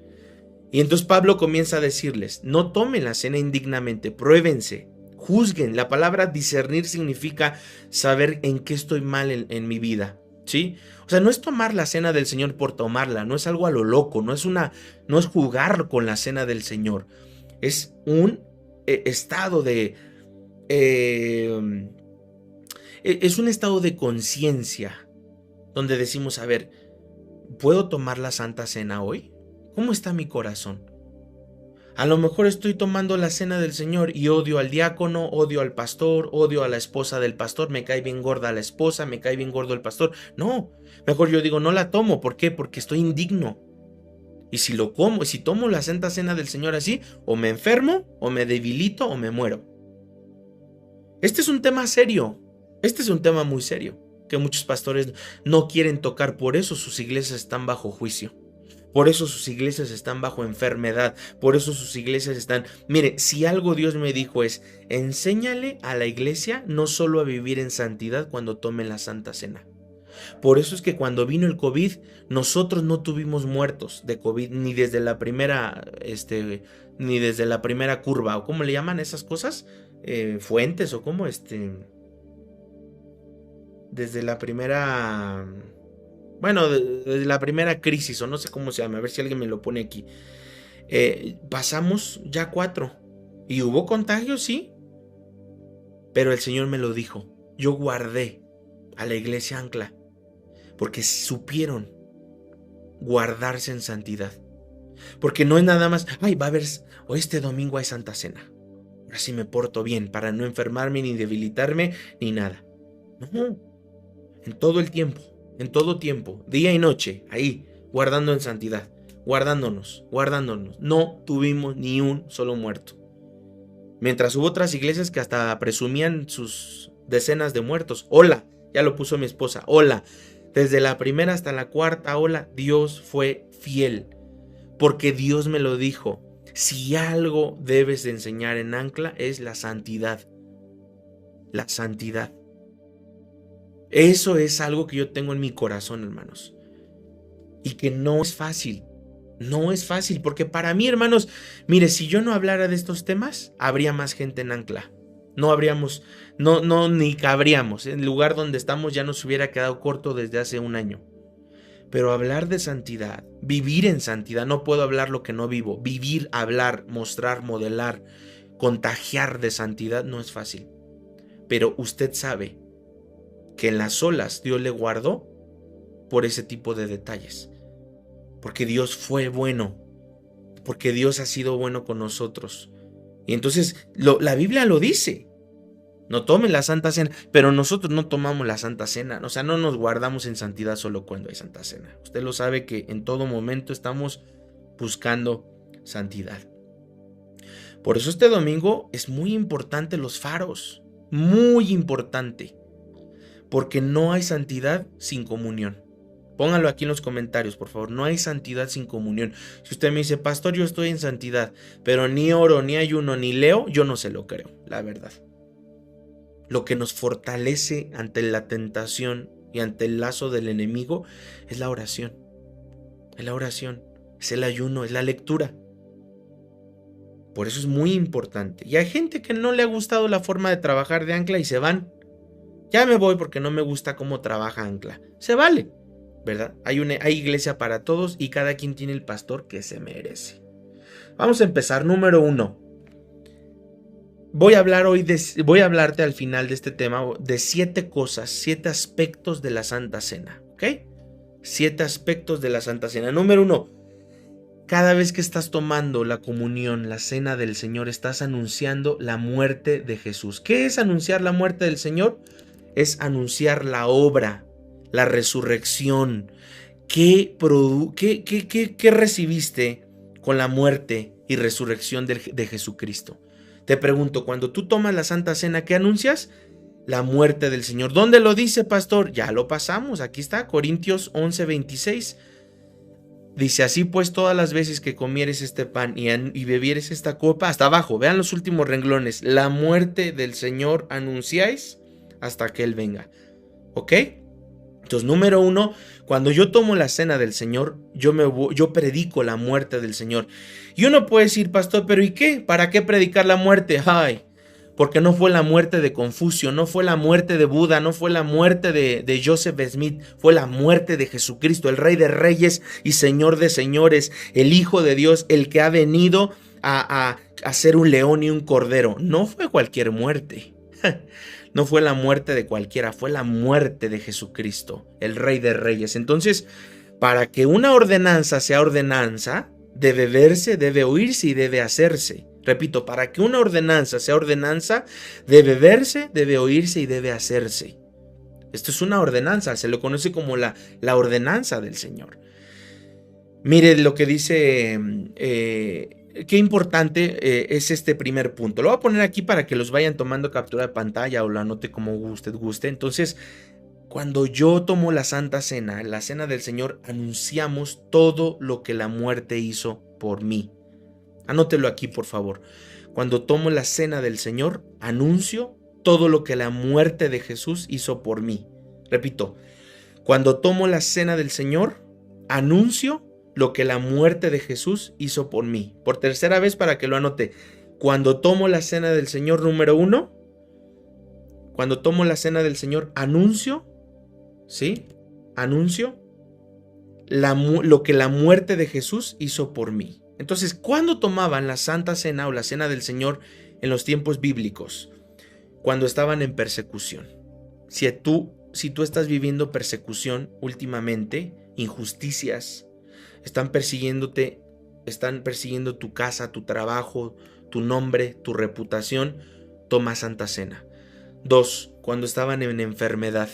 Y entonces Pablo comienza a decirles, no tomen la cena indignamente, pruébense, juzguen. La palabra discernir significa saber en qué estoy mal en mi vida, ¿sí? O sea, no es tomar la cena del Señor por tomarla, no es algo a lo loco, no es jugar con la cena del Señor. Es un estado de... es un estado de conciencia donde decimos, a ver, ¿puedo tomar la Santa Cena hoy? ¿Cómo está mi corazón? A lo mejor estoy tomando la cena del Señor y odio al diácono, odio al pastor, odio a la esposa del pastor, me cae bien gorda la esposa, me cae bien gordo el pastor. No, mejor yo digo, no la tomo. ¿Por qué? Porque estoy indigno. Y si lo como, si tomo la Santa Cena del Señor así, o me enfermo, o me debilito, o me muero. Este es un tema serio. Este es un tema muy serio, que muchos pastores no quieren tocar, por eso sus iglesias están bajo juicio. Por eso sus iglesias están bajo enfermedad. Por eso sus iglesias están... Mire, si algo Dios me dijo es, enséñale a la iglesia no solo a vivir en santidad cuando tomen la Santa Cena. Por eso es que cuando vino el COVID, nosotros no tuvimos muertos de COVID ni desde la primera, ni desde la primera curva, o cómo le llaman esas cosas, fuentes, o cómo, desde la primera... Bueno, desde la primera crisis, o no sé cómo se llama, a ver si alguien me lo pone aquí. Pasamos ya 4. Y hubo contagios, sí. Pero el Señor me lo dijo. Yo guardé a la iglesia Ancla. Porque supieron guardarse en santidad. Porque no es nada más, ay, va a haber, hoy este domingo hay Santa Cena. Ahora sí me porto bien para no enfermarme, ni debilitarme, ni nada. No, en todo el tiempo. En todo tiempo, día y noche, ahí, guardando en santidad, guardándonos. No tuvimos ni un solo muerto. Mientras hubo otras iglesias que hasta presumían sus decenas de muertos. Hola, ya lo puso mi esposa, hola. Desde la primera hasta la cuarta ola, Dios fue fiel. Porque Dios me lo dijo. Si algo debes de enseñar en Ancla es la santidad. La santidad. Eso es algo que yo tengo en mi corazón, hermanos. Y que no es fácil. No es fácil, porque para mí, hermanos, mire, si yo no hablara de estos temas, habría más gente en Ancla. No habríamos, ni cabríamos. El lugar donde estamos ya nos hubiera quedado corto desde hace un año. Pero hablar de santidad, vivir en santidad, no puedo hablar lo que no vivo. Vivir, hablar, mostrar, modelar, contagiar de santidad no es fácil. Pero usted sabe que en las olas Dios le guardó por ese tipo de detalles. Porque Dios fue bueno. Porque Dios ha sido bueno con nosotros. Y entonces la Biblia lo dice. No tomen la Santa Cena. Pero nosotros no tomamos la Santa Cena. O sea, no nos guardamos en santidad solo cuando hay Santa Cena. Usted lo sabe que en todo momento estamos buscando santidad. Por eso este domingo es muy importante los faros. Muy importante. Porque no hay santidad sin comunión. Póngalo aquí en los comentarios, por favor. No hay santidad sin comunión. Si usted me dice, pastor, yo estoy en santidad, pero ni oro, ni ayuno, ni leo, yo no se lo creo, la verdad. Lo que nos fortalece ante la tentación y ante el lazo del enemigo es la oración. Es la oración, es el ayuno, es la lectura. Por eso es muy importante. Y hay gente que no le ha gustado la forma de trabajar de Ancla y se van. Ya me voy porque no me gusta cómo trabaja Ancla. Se vale, ¿verdad? Hay iglesia para todos y cada quien tiene el pastor que se merece. Vamos a empezar. Número 1. Voy a hablarte al final de este tema de 7 cosas, 7 aspectos de la Santa Cena, ¿ok? 7 aspectos de la Santa Cena. Número 1. Cada vez que estás tomando la comunión, la cena del Señor, estás anunciando la muerte de Jesús. ¿Qué es anunciar la muerte del Señor? Es anunciar la obra, la resurrección. ¿Qué recibiste con la muerte y resurrección de Jesucristo? Te pregunto, cuando tú tomas la Santa Cena, ¿qué anuncias? La muerte del Señor. ¿Dónde lo dice, pastor? Ya lo pasamos, aquí está, Corintios 11:26. Dice, así pues, todas las veces que comieres este pan y bebieres esta copa, hasta abajo, vean los últimos renglones, la muerte del Señor anunciáis hasta que Él venga. ¿Ok? Entonces, número 1, cuando yo tomo la cena del Señor, yo predico la muerte del Señor. Y uno puede decir, pastor, ¿pero y qué? ¿Para qué predicar la muerte? Ay, porque no fue la muerte de Confucio, no fue la muerte de Buda, no fue la muerte de Joseph Smith, fue la muerte de Jesucristo, el Rey de Reyes y Señor de Señores, el Hijo de Dios, el que ha venido a ser un león y un cordero. No fue cualquier muerte. No fue la muerte de cualquiera, fue la muerte de Jesucristo, el Rey de Reyes. Entonces, para que una ordenanza sea ordenanza, debe verse, debe oírse y debe hacerse. Repito, para que una ordenanza sea ordenanza, debe verse, debe oírse y debe hacerse. Esto es una ordenanza, se lo conoce como la ordenanza del Señor. Mire lo que dice... qué importante es este primer punto. Lo voy a poner aquí para que los vayan tomando captura de pantalla o lo anote como usted guste. Entonces, cuando yo tomo la Santa Cena, la Cena del Señor, anunciamos todo lo que la muerte hizo por mí. Anótelo aquí, por favor. Cuando tomo la Cena del Señor, anuncio todo lo que la muerte de Jesús hizo por mí. Repito, cuando tomo la Cena del Señor, anuncio lo que la muerte de Jesús hizo por mí. Por tercera vez para que lo anote. Cuando tomo la cena del Señor, número 1. Cuando tomo la cena del Señor, anuncio. ¿Sí? Anuncio lo que la muerte de Jesús hizo por mí. Entonces, ¿cuándo tomaban la Santa Cena o la Cena del Señor en los tiempos bíblicos? Cuando estaban en persecución. Si tú estás viviendo persecución últimamente, injusticias, están persiguiéndote, están persiguiendo tu casa, tu trabajo, tu nombre, tu reputación, toma Santa Cena. 2. Cuando estaban en enfermedad.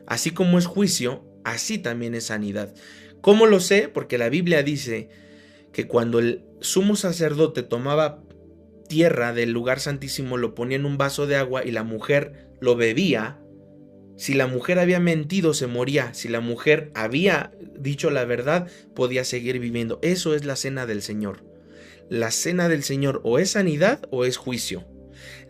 Así como es juicio, así también es sanidad. ¿Cómo lo sé? Porque la Biblia dice que cuando el sumo sacerdote tomaba tierra del lugar santísimo, lo ponía en un vaso de agua y la mujer lo bebía. Si la mujer había mentido, se moría. Si la mujer había dicho la verdad, podía seguir viviendo. Eso es la cena del Señor. La cena del Señor o es sanidad o es juicio.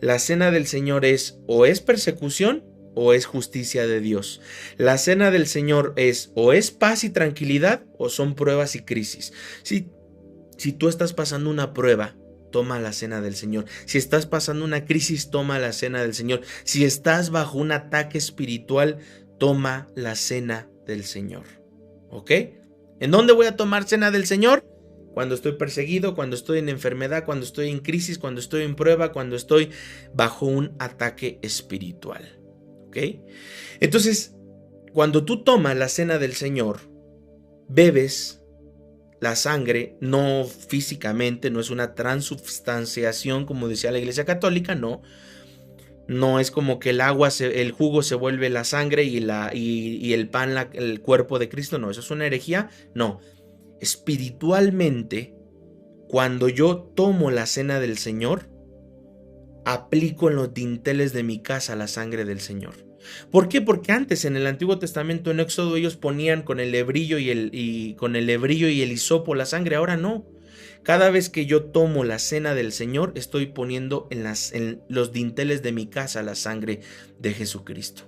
La cena del Señor es o es persecución o es justicia de Dios. La cena del Señor es o es paz y tranquilidad o son pruebas y crisis. Si tú estás pasando una prueba, toma la cena del Señor. Si estás pasando una crisis, toma la cena del Señor. Si estás bajo un ataque espiritual, toma la cena del Señor. ¿Ok? ¿En dónde voy a tomar cena del Señor? Cuando estoy perseguido, cuando estoy en enfermedad, cuando estoy en crisis, cuando estoy en prueba, cuando estoy bajo un ataque espiritual. ¿Ok? Entonces, cuando tú tomas la cena del Señor, bebes la sangre, no físicamente, no es una transubstanciación como decía la Iglesia Católica, no es como que el jugo se vuelve la sangre y el pan el cuerpo de Cristo, no, eso es una herejía, no. Espiritualmente, cuando yo tomo la cena del Señor, aplico en los dinteles de mi casa la sangre del Señor. ¿Por qué? Porque antes en el Antiguo Testamento, en Éxodo, ellos ponían con el lebrillo y el hisopo la sangre. Ahora no. Cada vez que yo tomo la cena del Señor, estoy poniendo en los dinteles de mi casa la sangre de Jesucristo.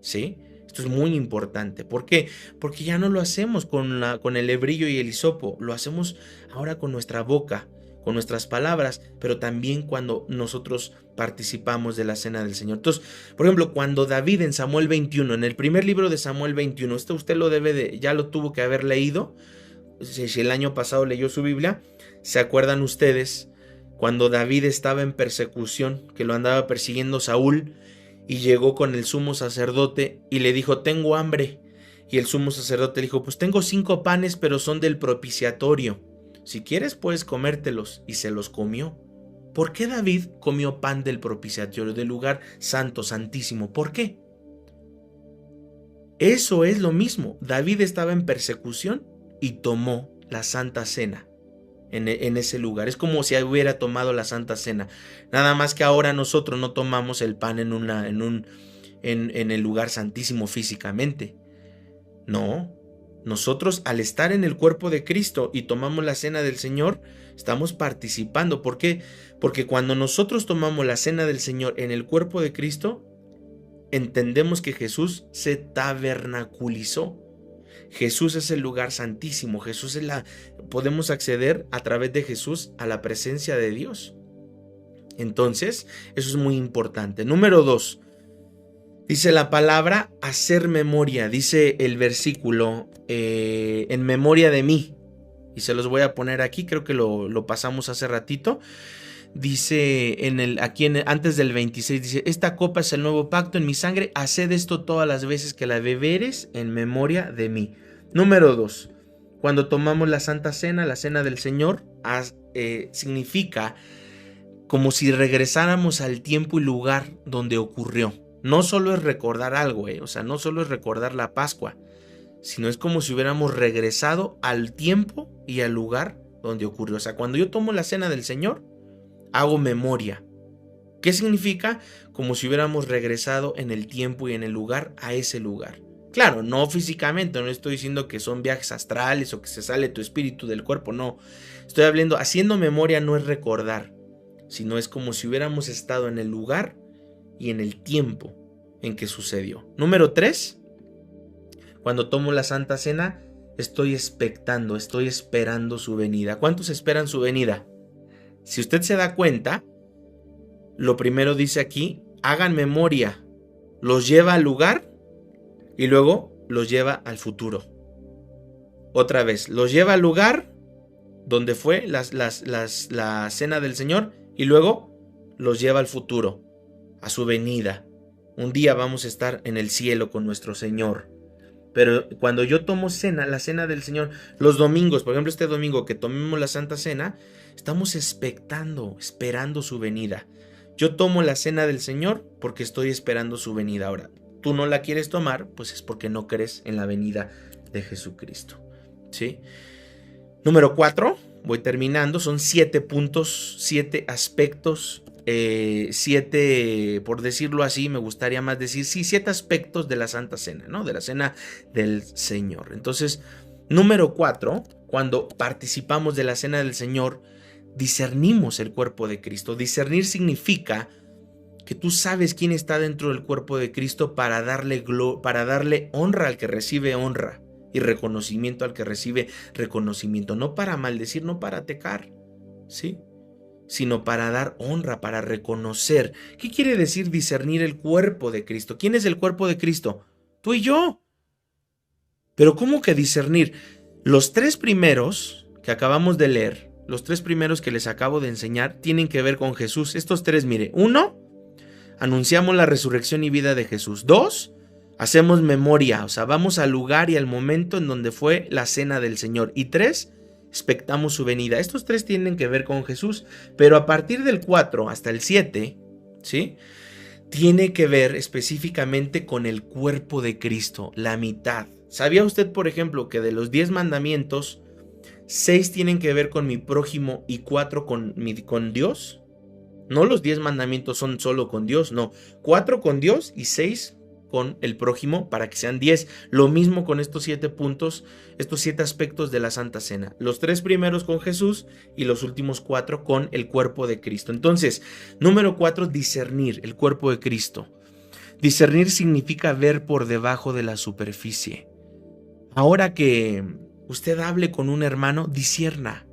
¿Sí? Esto es muy importante. ¿Por qué? Porque ya no lo hacemos con el lebrillo y el hisopo. Lo hacemos ahora con nuestra boca, con nuestras palabras, pero también cuando nosotros participamos de la cena del Señor. Entonces, por ejemplo, cuando David en Samuel 21, en el primer libro de Samuel 21, esto usted lo ya lo tuvo que haber leído, si el año pasado leyó su Biblia, ¿se acuerdan ustedes? Cuando David estaba en persecución, que lo andaba persiguiendo Saúl, y llegó con el sumo sacerdote y le dijo, tengo hambre. Y el sumo sacerdote le dijo, pues tengo 5 panes, pero son del propiciatorio. Si quieres puedes comértelos. Y se los comió. ¿Por qué David comió pan del propiciatorio, del lugar santo, santísimo? ¿Por qué? Eso es lo mismo. David estaba en persecución y tomó la Santa Cena en ese lugar. Es como si hubiera tomado la Santa Cena. Nada más que ahora nosotros no tomamos el pan en el lugar santísimo físicamente. No, nosotros al estar en el cuerpo de Cristo y tomamos la cena del Señor, estamos participando. ¿Por qué? Porque cuando nosotros tomamos la cena del Señor en el cuerpo de Cristo, entendemos que Jesús se tabernaculizó. Jesús es el lugar santísimo. Podemos acceder a través de Jesús a la presencia de Dios. Entonces, eso es muy importante. Número 2. Dice la palabra hacer memoria, dice el versículo en memoria de mí. Y se los voy a poner aquí, creo que lo pasamos hace ratito. Dice antes del 26, dice, esta copa es el nuevo pacto en mi sangre, haced esto todas las veces que la beberes en memoria de mí. Número 2, cuando tomamos la Santa Cena, la Cena del Señor, significa como si regresáramos al tiempo y lugar donde ocurrió. No solo es recordar algo, o sea, no solo es recordar la Pascua, sino es como si hubiéramos regresado al tiempo y al lugar donde ocurrió. O sea, cuando yo tomo la cena del Señor, hago memoria. ¿Qué significa? Como si hubiéramos regresado en el tiempo y en el lugar a ese lugar. Claro, no físicamente, no estoy diciendo que son viajes astrales o que se sale tu espíritu del cuerpo, no. Estoy hablando, haciendo memoria no es recordar, sino es como si hubiéramos estado en el lugar y en el tiempo en que sucedió. Número 3, cuando tomo la Santa Cena, estoy expectando, estoy esperando su venida. ¿Cuántos esperan su venida? Si usted se da cuenta, lo primero dice aquí, hagan memoria, los lleva al lugar y luego los lleva al futuro. Otra vez, los lleva al lugar donde fue la cena del Señor y luego los lleva al futuro, a su venida. Un día vamos a estar en el cielo con nuestro Señor. Pero cuando yo tomo la cena del Señor, los domingos, por ejemplo este domingo que tomemos la Santa Cena, estamos esperando su venida. Yo tomo la cena del Señor porque estoy esperando su venida. Ahora, tú no la quieres tomar, pues es porque no crees en la venida de Jesucristo. ¿Sí? Número 4, voy terminando, son 7 puntos, 7 aspectos, 7, por decirlo así, me gustaría más decir, sí, 7 aspectos de la Santa Cena, ¿no? De la Cena del Señor. Entonces, número 4, cuando participamos de la Cena del Señor, discernimos el cuerpo de Cristo. Discernir significa que tú sabes quién está dentro del cuerpo de Cristo para darle honra al que recibe honra y reconocimiento al que recibe reconocimiento. No para maldecir, no para atacar, ¿sí? Sino para dar honra, para reconocer. ¿Qué quiere decir discernir el cuerpo de Cristo? ¿Quién es el cuerpo de Cristo? Tú y yo. Pero ¿cómo que discernir? Los 3 primeros que acabamos de leer, los 3 primeros que les acabo de enseñar, tienen que ver con Jesús. Estos 3, mire, 1, anunciamos la resurrección y vida de Jesús. 2, hacemos memoria, o sea, vamos al lugar y al momento en donde fue la cena del Señor. Y 3, expectamos su venida. Estos 3 tienen que ver con Jesús, pero a partir del 4 hasta el 7, ¿sí? Tiene que ver específicamente con el cuerpo de Cristo, la mitad. ¿Sabía usted, por ejemplo, que de los 10 mandamientos, 6 tienen que ver con mi prójimo y 4 con Dios? No, los 10 mandamientos son solo con Dios, no. 4 con Dios y 6 con el prójimo para que sean 10. Lo mismo con estos 7 puntos, estos 7 aspectos de la Santa Cena. Los 3 primeros con Jesús y los últimos 4 con el cuerpo de Cristo. Entonces, número 4, discernir el cuerpo de Cristo. Discernir significa ver por debajo de la superficie. Ahora que usted hable con un hermano, discierna.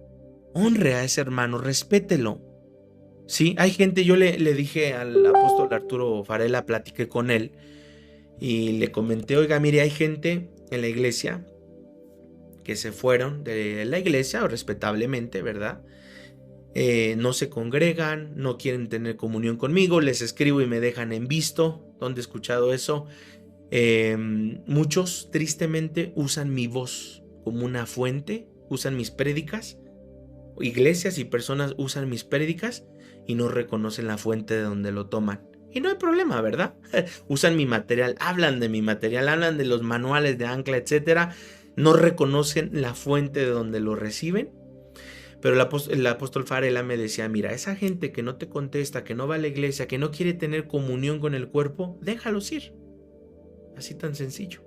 honre a ese hermano, respételo. Sí, hay gente, yo le dije al apóstol Arturo Varela, platiqué con él y le comenté, oiga, mire, hay gente en la iglesia que se fueron de la iglesia, respetablemente, ¿verdad? No se congregan, no quieren tener comunión conmigo, les escribo y me dejan en visto. ¿Dónde he escuchado eso? Muchos tristemente usan mi voz como una fuente, usan mis prédicas, iglesias y personas usan mis prédicas y no reconocen la fuente de donde lo toman. Y no hay problema, ¿verdad? Usan mi material, hablan de mi material, hablan de los manuales de ancla, etcétera. No reconocen la fuente de donde lo reciben. Pero el apóstol Varela me decía, mira, esa gente que no te contesta, que no va a la iglesia, que no quiere tener comunión con el cuerpo, déjalos ir. Así tan sencillo,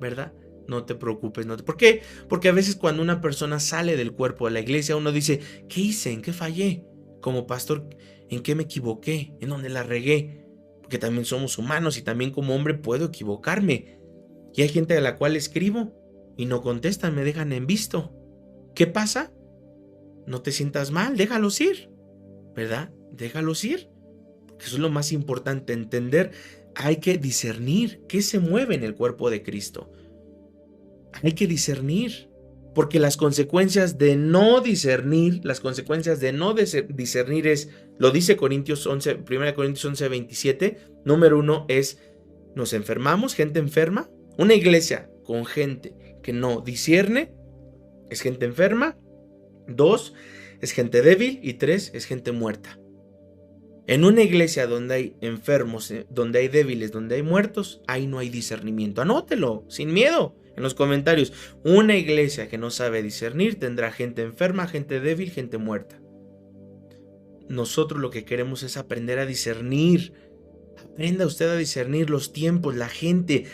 ¿verdad? No te preocupes. ¿Por qué? Porque a veces cuando una persona sale del cuerpo de la iglesia, uno dice, ¿qué hice? ¿En qué fallé? Como pastor, ¿en qué me equivoqué? ¿En dónde la regué? Porque también somos humanos y también como hombre puedo equivocarme. Y hay gente a la cual escribo y no contestan, me dejan en visto. ¿Qué pasa? No te sientas mal, déjalos ir, ¿verdad? Déjalos ir. Porque eso es lo más importante, entender. Hay que discernir qué se mueve en el cuerpo de Cristo. Hay que discernir, porque las consecuencias de no discernir, es, lo dice Corintios 11, 1 Corintios 11, 27, número 1 es, nos enfermamos, gente enferma. Una iglesia con gente que no discierne es gente enferma. 2, es gente débil. Y 3, es gente muerta. En una iglesia donde hay enfermos, donde hay débiles, donde hay muertos, ahí no hay discernimiento. Anótelo, sin miedo, en los comentarios. Una iglesia que no sabe discernir tendrá gente enferma, gente débil, gente muerta. Nosotros lo que queremos es aprender a discernir. Aprenda usted a discernir los tiempos, la gente.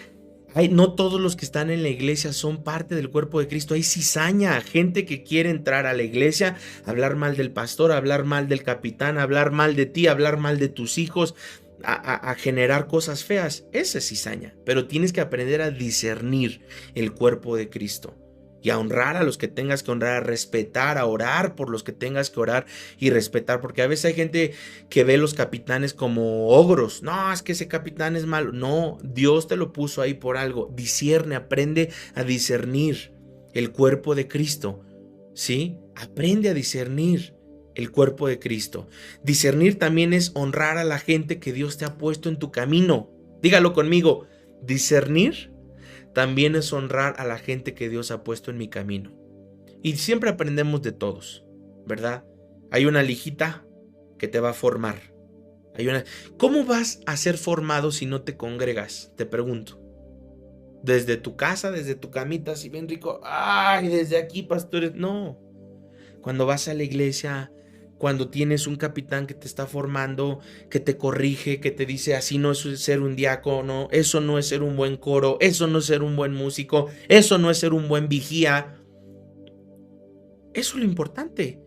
No todos los que están en la iglesia son parte del cuerpo de Cristo. Hay cizaña, gente que quiere entrar a la iglesia, hablar mal del pastor, hablar mal del capitán, hablar mal de ti, hablar mal de tus hijos, a generar cosas feas. Esa es cizaña, pero tienes que aprender a discernir el cuerpo de Cristo y a honrar a los que tengas que honrar, a respetar, a orar por los que tengas que orar y respetar, porque a veces hay gente que ve los capitanes como ogros. No, es que ese capitán es malo. No, Dios te lo puso ahí por algo. Discierne, aprende a discernir el cuerpo de Cristo, ¿sí? Aprende a discernir el cuerpo de Cristo. Discernir también es honrar a la gente que Dios te ha puesto en tu camino. Dígalo conmigo, discernir también es honrar a la gente que Dios ha puesto en mi camino. Y siempre aprendemos de todos, ¿verdad? Hay una lijita que te va a formar. ¿Cómo vas a ser formado si no te congregas? Te pregunto. Desde tu casa, desde tu camita, así bien rico. ¡Ay, desde aquí, pastores! No. Cuando vas a la iglesia, cuando tienes un capitán que te está formando, que te corrige, que te dice así no es ser un diácono, eso no es ser un buen coro, eso no es ser un buen músico, eso no es ser un buen vigía. Eso es lo importante,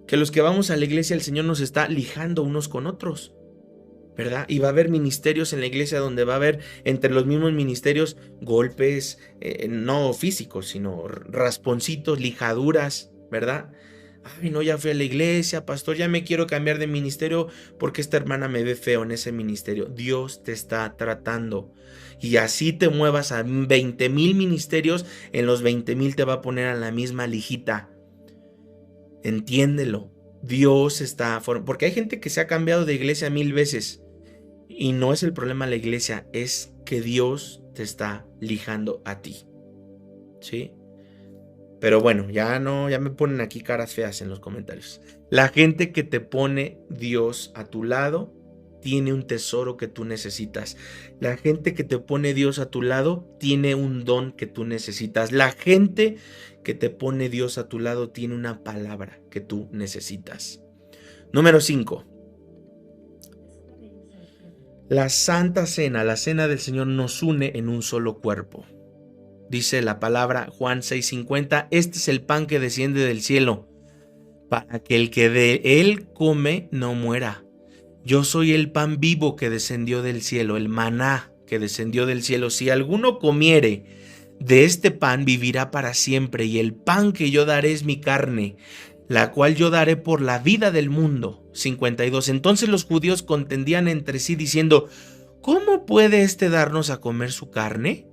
que los que vamos a la iglesia el Señor nos está lijando unos con otros, ¿verdad? Y va a haber ministerios en la iglesia donde va a haber entre los mismos ministerios golpes, no físicos, sino rasponcitos, lijaduras, ¿verdad? Ay, no, ya fui a la iglesia, pastor, ya me quiero cambiar de ministerio porque esta hermana me ve feo en ese ministerio. Dios te está tratando. Y así te muevas a 20,000 ministerios, en los 20,000 te va a poner a la misma lijita. Entiéndelo. Dios está... Porque hay gente que se ha cambiado de iglesia 1000 veces. Y no es el problema la iglesia, es que Dios te está lijando a ti. ¿Sí? Pero bueno, ya me ponen aquí caras feas en los comentarios. La gente que te pone Dios a tu lado tiene un tesoro que tú necesitas. La gente que te pone Dios a tu lado tiene un don que tú necesitas. La gente que te pone Dios a tu lado tiene una palabra que tú necesitas. Número 5. La Santa Cena, la Cena del Señor, nos une en un solo cuerpo. Dice la palabra Juan 6:50, este es el pan que desciende del cielo, para que el que de él come no muera. Yo soy el pan vivo que descendió del cielo, el maná que descendió del cielo. Si alguno comiere de este pan, vivirá para siempre, y el pan que yo daré es mi carne, la cual yo daré por la vida del mundo. 52. Entonces los judíos contendían entre sí diciendo: ¿cómo puede éste darnos a comer su carne?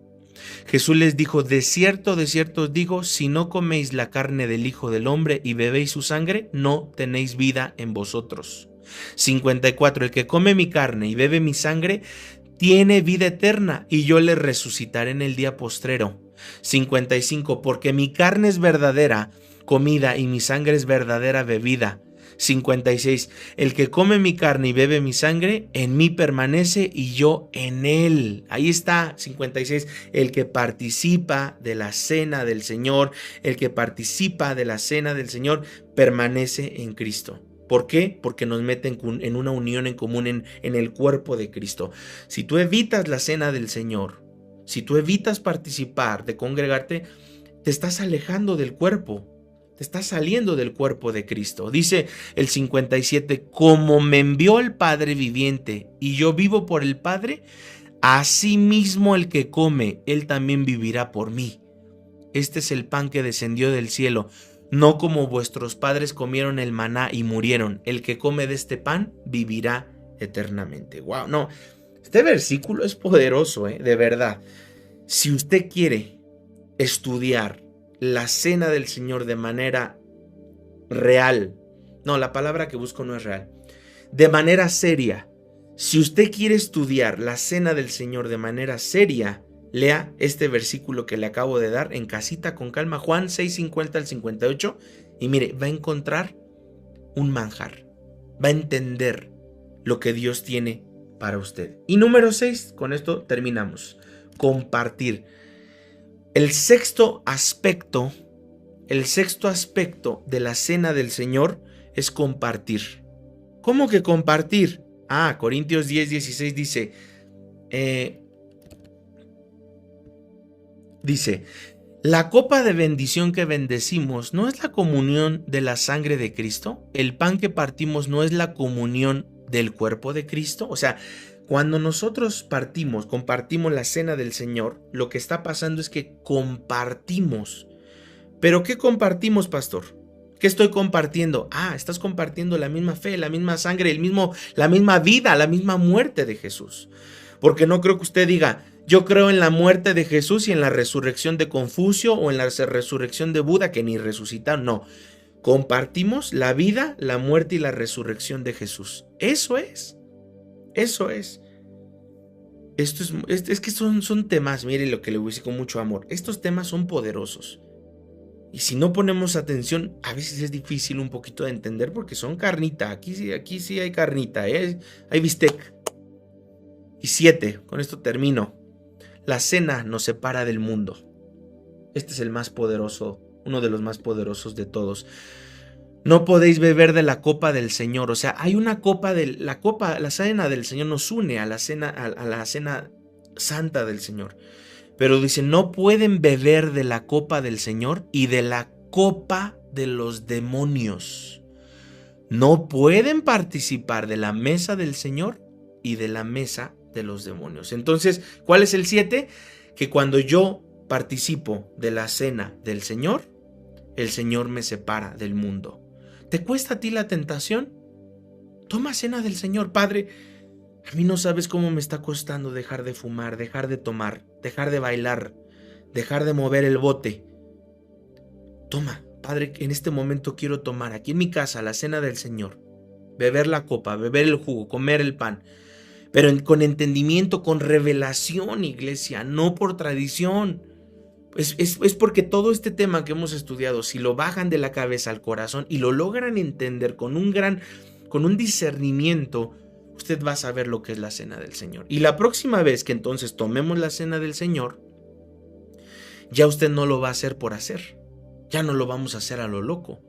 Jesús les dijo: de cierto os digo, si no coméis la carne del Hijo del Hombre y bebéis su sangre, no tenéis vida en vosotros. 54. El que come mi carne y bebe mi sangre tiene vida eterna, y yo le resucitaré en el día postrero. 55. Porque mi carne es verdadera comida y mi sangre es verdadera bebida. 56. El que come mi carne y bebe mi sangre, en mí permanece y yo en él. Ahí está. 56. El que participa de la cena del Señor, permanece en Cristo. ¿Por qué? Porque nos meten en una unión en común en el cuerpo de Cristo. Si tú evitas la cena del Señor, si tú evitas participar, de congregarte, te estás alejando del cuerpo. Te estás saliendo del cuerpo de Cristo. Dice el 57, como me envió el Padre viviente y yo vivo por el Padre, asimismo el que come, él también vivirá por mí. Este es el pan que descendió del cielo, no como vuestros padres comieron el maná y murieron. El que come de este pan vivirá eternamente. Wow, no, este versículo es poderoso, de verdad. Si usted quiere estudiar la cena del Señor de manera real, no, la palabra que busco no es real, de manera seria, si usted quiere estudiar la cena del Señor de manera seria, lea este versículo que le acabo de dar en casita con calma, Juan 6:50 al 58, y mire, va a encontrar un manjar, va a entender lo que Dios tiene para usted. Y número 6, con esto terminamos, compartir. El sexto aspecto de la cena del Señor es compartir. ¿Cómo que compartir? Corintios 10:16 dice, la copa de bendición que bendecimos ¿no es la comunión de la sangre de Cristo? ¿El pan que partimos no es la comunión del cuerpo de Cristo? O sea, cuando nosotros compartimos la cena del Señor, lo que está pasando es que compartimos. ¿Pero qué compartimos, pastor? ¿Qué estoy compartiendo? Estás compartiendo la misma fe, la misma sangre, la misma vida, la misma muerte de Jesús. Porque no creo que usted diga, yo creo en la muerte de Jesús y en la resurrección de Confucio o en la resurrección de Buda, que ni resucitaron. No, compartimos la vida, la muerte y la resurrección de Jesús. Eso es. Es que son temas, mire lo que le voy a decir con mucho amor. Estos temas son poderosos. Y si no ponemos atención, a veces es difícil un poquito de entender porque son carnita. Aquí sí hay carnita, hay bistec. Y 7, con esto termino. La cena nos separa del mundo. Este es el más poderoso, uno de los más poderosos de todos. No podéis beber de la copa del Señor. O sea, hay una copa la cena del Señor nos une a la cena santa del Señor. Pero dice, no pueden beber de la copa del Señor y de la copa de los demonios. No pueden participar de la mesa del Señor y de la mesa de los demonios. Entonces, ¿cuál es el 7? Que cuando yo participo de la cena del Señor, el Señor me separa del mundo. ¿Te cuesta a ti la tentación? Toma cena del Señor. Padre, a mí no sabes cómo me está costando dejar de fumar, dejar de tomar, dejar de bailar, dejar de mover el bote. Toma, Padre, en este momento quiero tomar aquí en mi casa la cena del Señor, beber la copa, beber el jugo, comer el pan, pero con entendimiento, con revelación, iglesia, no por tradición. Es porque todo este tema que hemos estudiado, si lo bajan de la cabeza al corazón y lo logran entender con un discernimiento, usted va a saber lo que es la cena del Señor. Y la próxima vez que entonces tomemos la cena del Señor, ya usted no lo va a hacer por hacer. Ya no lo vamos a hacer a lo loco.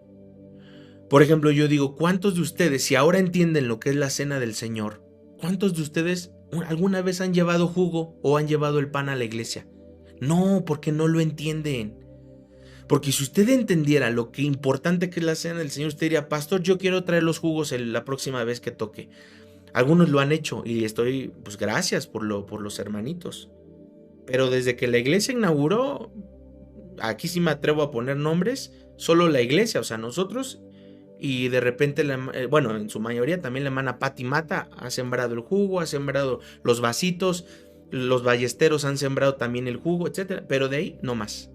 Por ejemplo, yo digo, ¿cuántos de ustedes, si ahora entienden lo que es la cena del Señor, cuántos de ustedes alguna vez han llevado jugo o han llevado el pan a la iglesia? No, porque no lo entienden. Porque si usted entendiera lo que importante que es la cena del Señor, usted diría, pastor, yo quiero traer los jugos la próxima vez que toque. Algunos lo han hecho y estoy, pues gracias por los hermanitos. Pero desde que la iglesia inauguró, aquí sí me atrevo a poner nombres, solo la iglesia, o sea, nosotros y de repente, bueno, en su mayoría también la hermana Pati Mata ha sembrado el jugo, ha sembrado los vasitos, los ballesteros han sembrado también el jugo, etcétera, pero de ahí no más.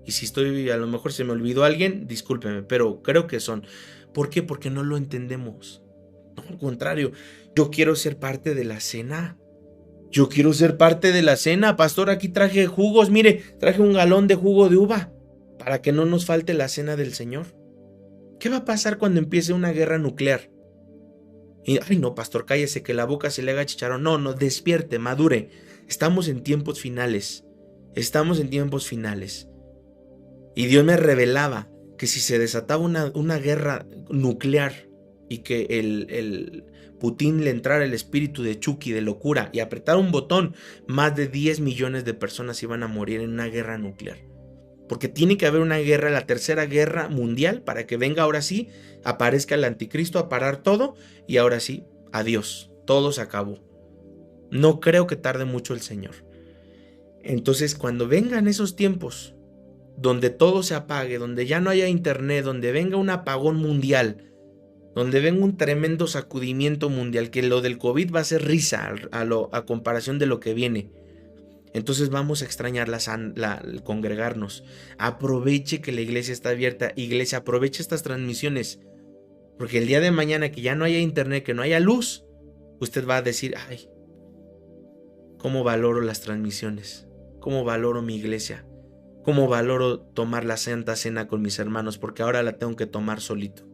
Y si a lo mejor se me olvidó alguien, discúlpeme, pero creo que son. ¿Por qué? Porque no lo entendemos. No, al contrario, yo quiero ser parte de la cena. Yo quiero ser parte de la cena, pastor, aquí traje jugos, mire, traje un galón de jugo de uva para que no nos falte la cena del Señor. ¿Qué va a pasar cuando empiece una guerra nuclear? Y, ay no, pastor, cállese que la boca se le haga chicharrón. No, no, despierte, madure. Estamos en tiempos finales. Estamos en tiempos finales. Y Dios me revelaba que si se desataba una guerra nuclear y que el Putin le entrara el espíritu de Chucky, de locura, y apretara un botón, más de 10 millones de personas iban a morir en una guerra nuclear. Porque tiene que haber una guerra, la tercera guerra mundial, para que venga ahora sí, aparezca el anticristo a parar todo, y ahora sí, adiós, todo se acabó. No creo que tarde mucho el Señor. Entonces, cuando vengan esos tiempos, donde todo se apague, donde ya no haya internet, donde venga un apagón mundial, donde venga un tremendo sacudimiento mundial, que lo del COVID va a ser risa a comparación de lo que viene. Entonces vamos a extrañar el congregarnos. Aproveche que la iglesia está abierta. Iglesia, aproveche estas transmisiones. Porque el día de mañana que ya no haya internet, que no haya luz, usted va a decir, ay, cómo valoro las transmisiones, cómo valoro mi iglesia, cómo valoro tomar la Santa Cena con mis hermanos, porque ahora la tengo que tomar solito.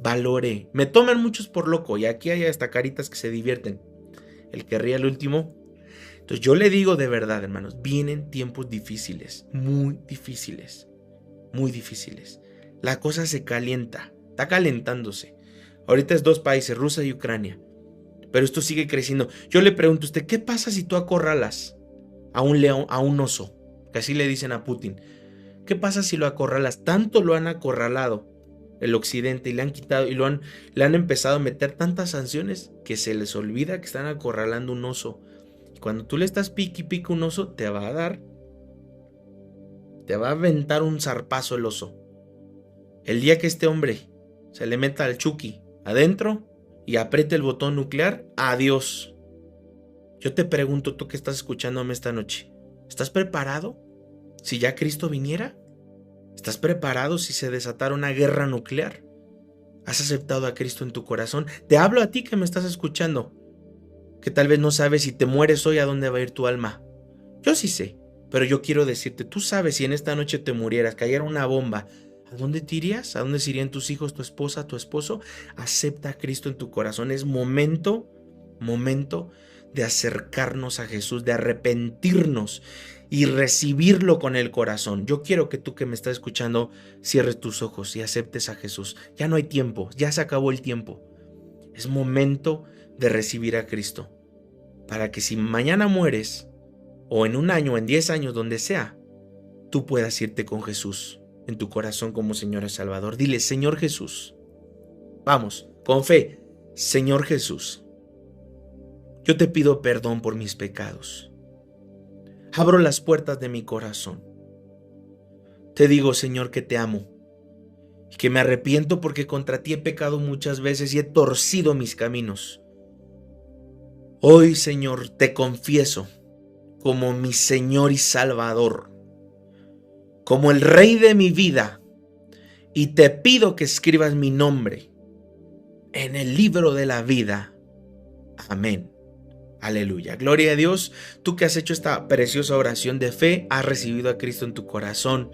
Valore. Me toman muchos por loco y aquí hay hasta caritas que se divierten. El que ríe al último. Entonces yo le digo de verdad, hermanos, vienen tiempos difíciles, muy difíciles, muy difíciles. La cosa se calienta, está calentándose. Ahorita es dos países, Rusia y Ucrania, pero esto sigue creciendo. Yo le pregunto a usted, ¿qué pasa si tú acorralas a un león, a un oso? Que así le dicen a Putin. ¿Qué pasa si lo acorralas? Tanto lo han acorralado el occidente y le han quitado y le han empezado a meter tantas sanciones que se les olvida que están acorralando un oso. Cuando tú le estás pique un oso, te va a aventar un zarpazo el oso. El día que este hombre se le meta al Chucky adentro y apriete el botón nuclear, adiós. Yo te pregunto, tú que estás escuchándome esta noche, ¿estás preparado si ya Cristo viniera? ¿Estás preparado si se desatara una guerra nuclear? ¿Has aceptado a Cristo en tu corazón? Te hablo a ti que me estás escuchando, que tal vez no sabes si te mueres hoy a dónde va a ir tu alma. Yo sí sé, pero yo quiero decirte, tú sabes si en esta noche te murieras, cayera una bomba, ¿a dónde te irías? ¿A dónde se irían tus hijos, tu esposa, tu esposo? Acepta a Cristo en tu corazón. Es momento de acercarnos a Jesús, de arrepentirnos y recibirlo con el corazón. Yo quiero que tú que me estás escuchando cierres tus ojos y aceptes a Jesús. Ya no hay tiempo, ya se acabó el tiempo. Es momento de recibir a Cristo, para que si mañana mueres, o en un año, en 10 años, donde sea, tú puedas irte con Jesús en tu corazón como Señor y Salvador. Dile, Señor Jesús, vamos, con fe, Señor Jesús, yo te pido perdón por mis pecados. Abro las puertas de mi corazón. Te digo, Señor, que te amo y que me arrepiento porque contra ti he pecado muchas veces y he torcido mis caminos. Hoy, Señor, te confieso como mi Señor y Salvador, como el Rey de mi vida, y te pido que escribas mi nombre en el libro de la vida. Amén. Aleluya. Gloria a Dios. Tú que has hecho esta preciosa oración de fe, has recibido a Cristo en tu corazón.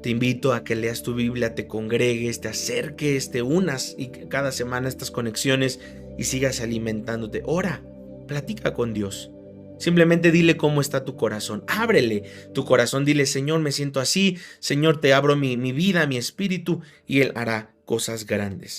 Te invito a que leas tu Biblia, te congregues, te acerques, te unas y cada semana estas conexiones y sigas alimentándote. Ora, platica con Dios. Simplemente dile cómo está tu corazón. Ábrele tu corazón. Dile, Señor, me siento así. Señor, te abro mi vida, mi espíritu, y Él hará cosas grandes.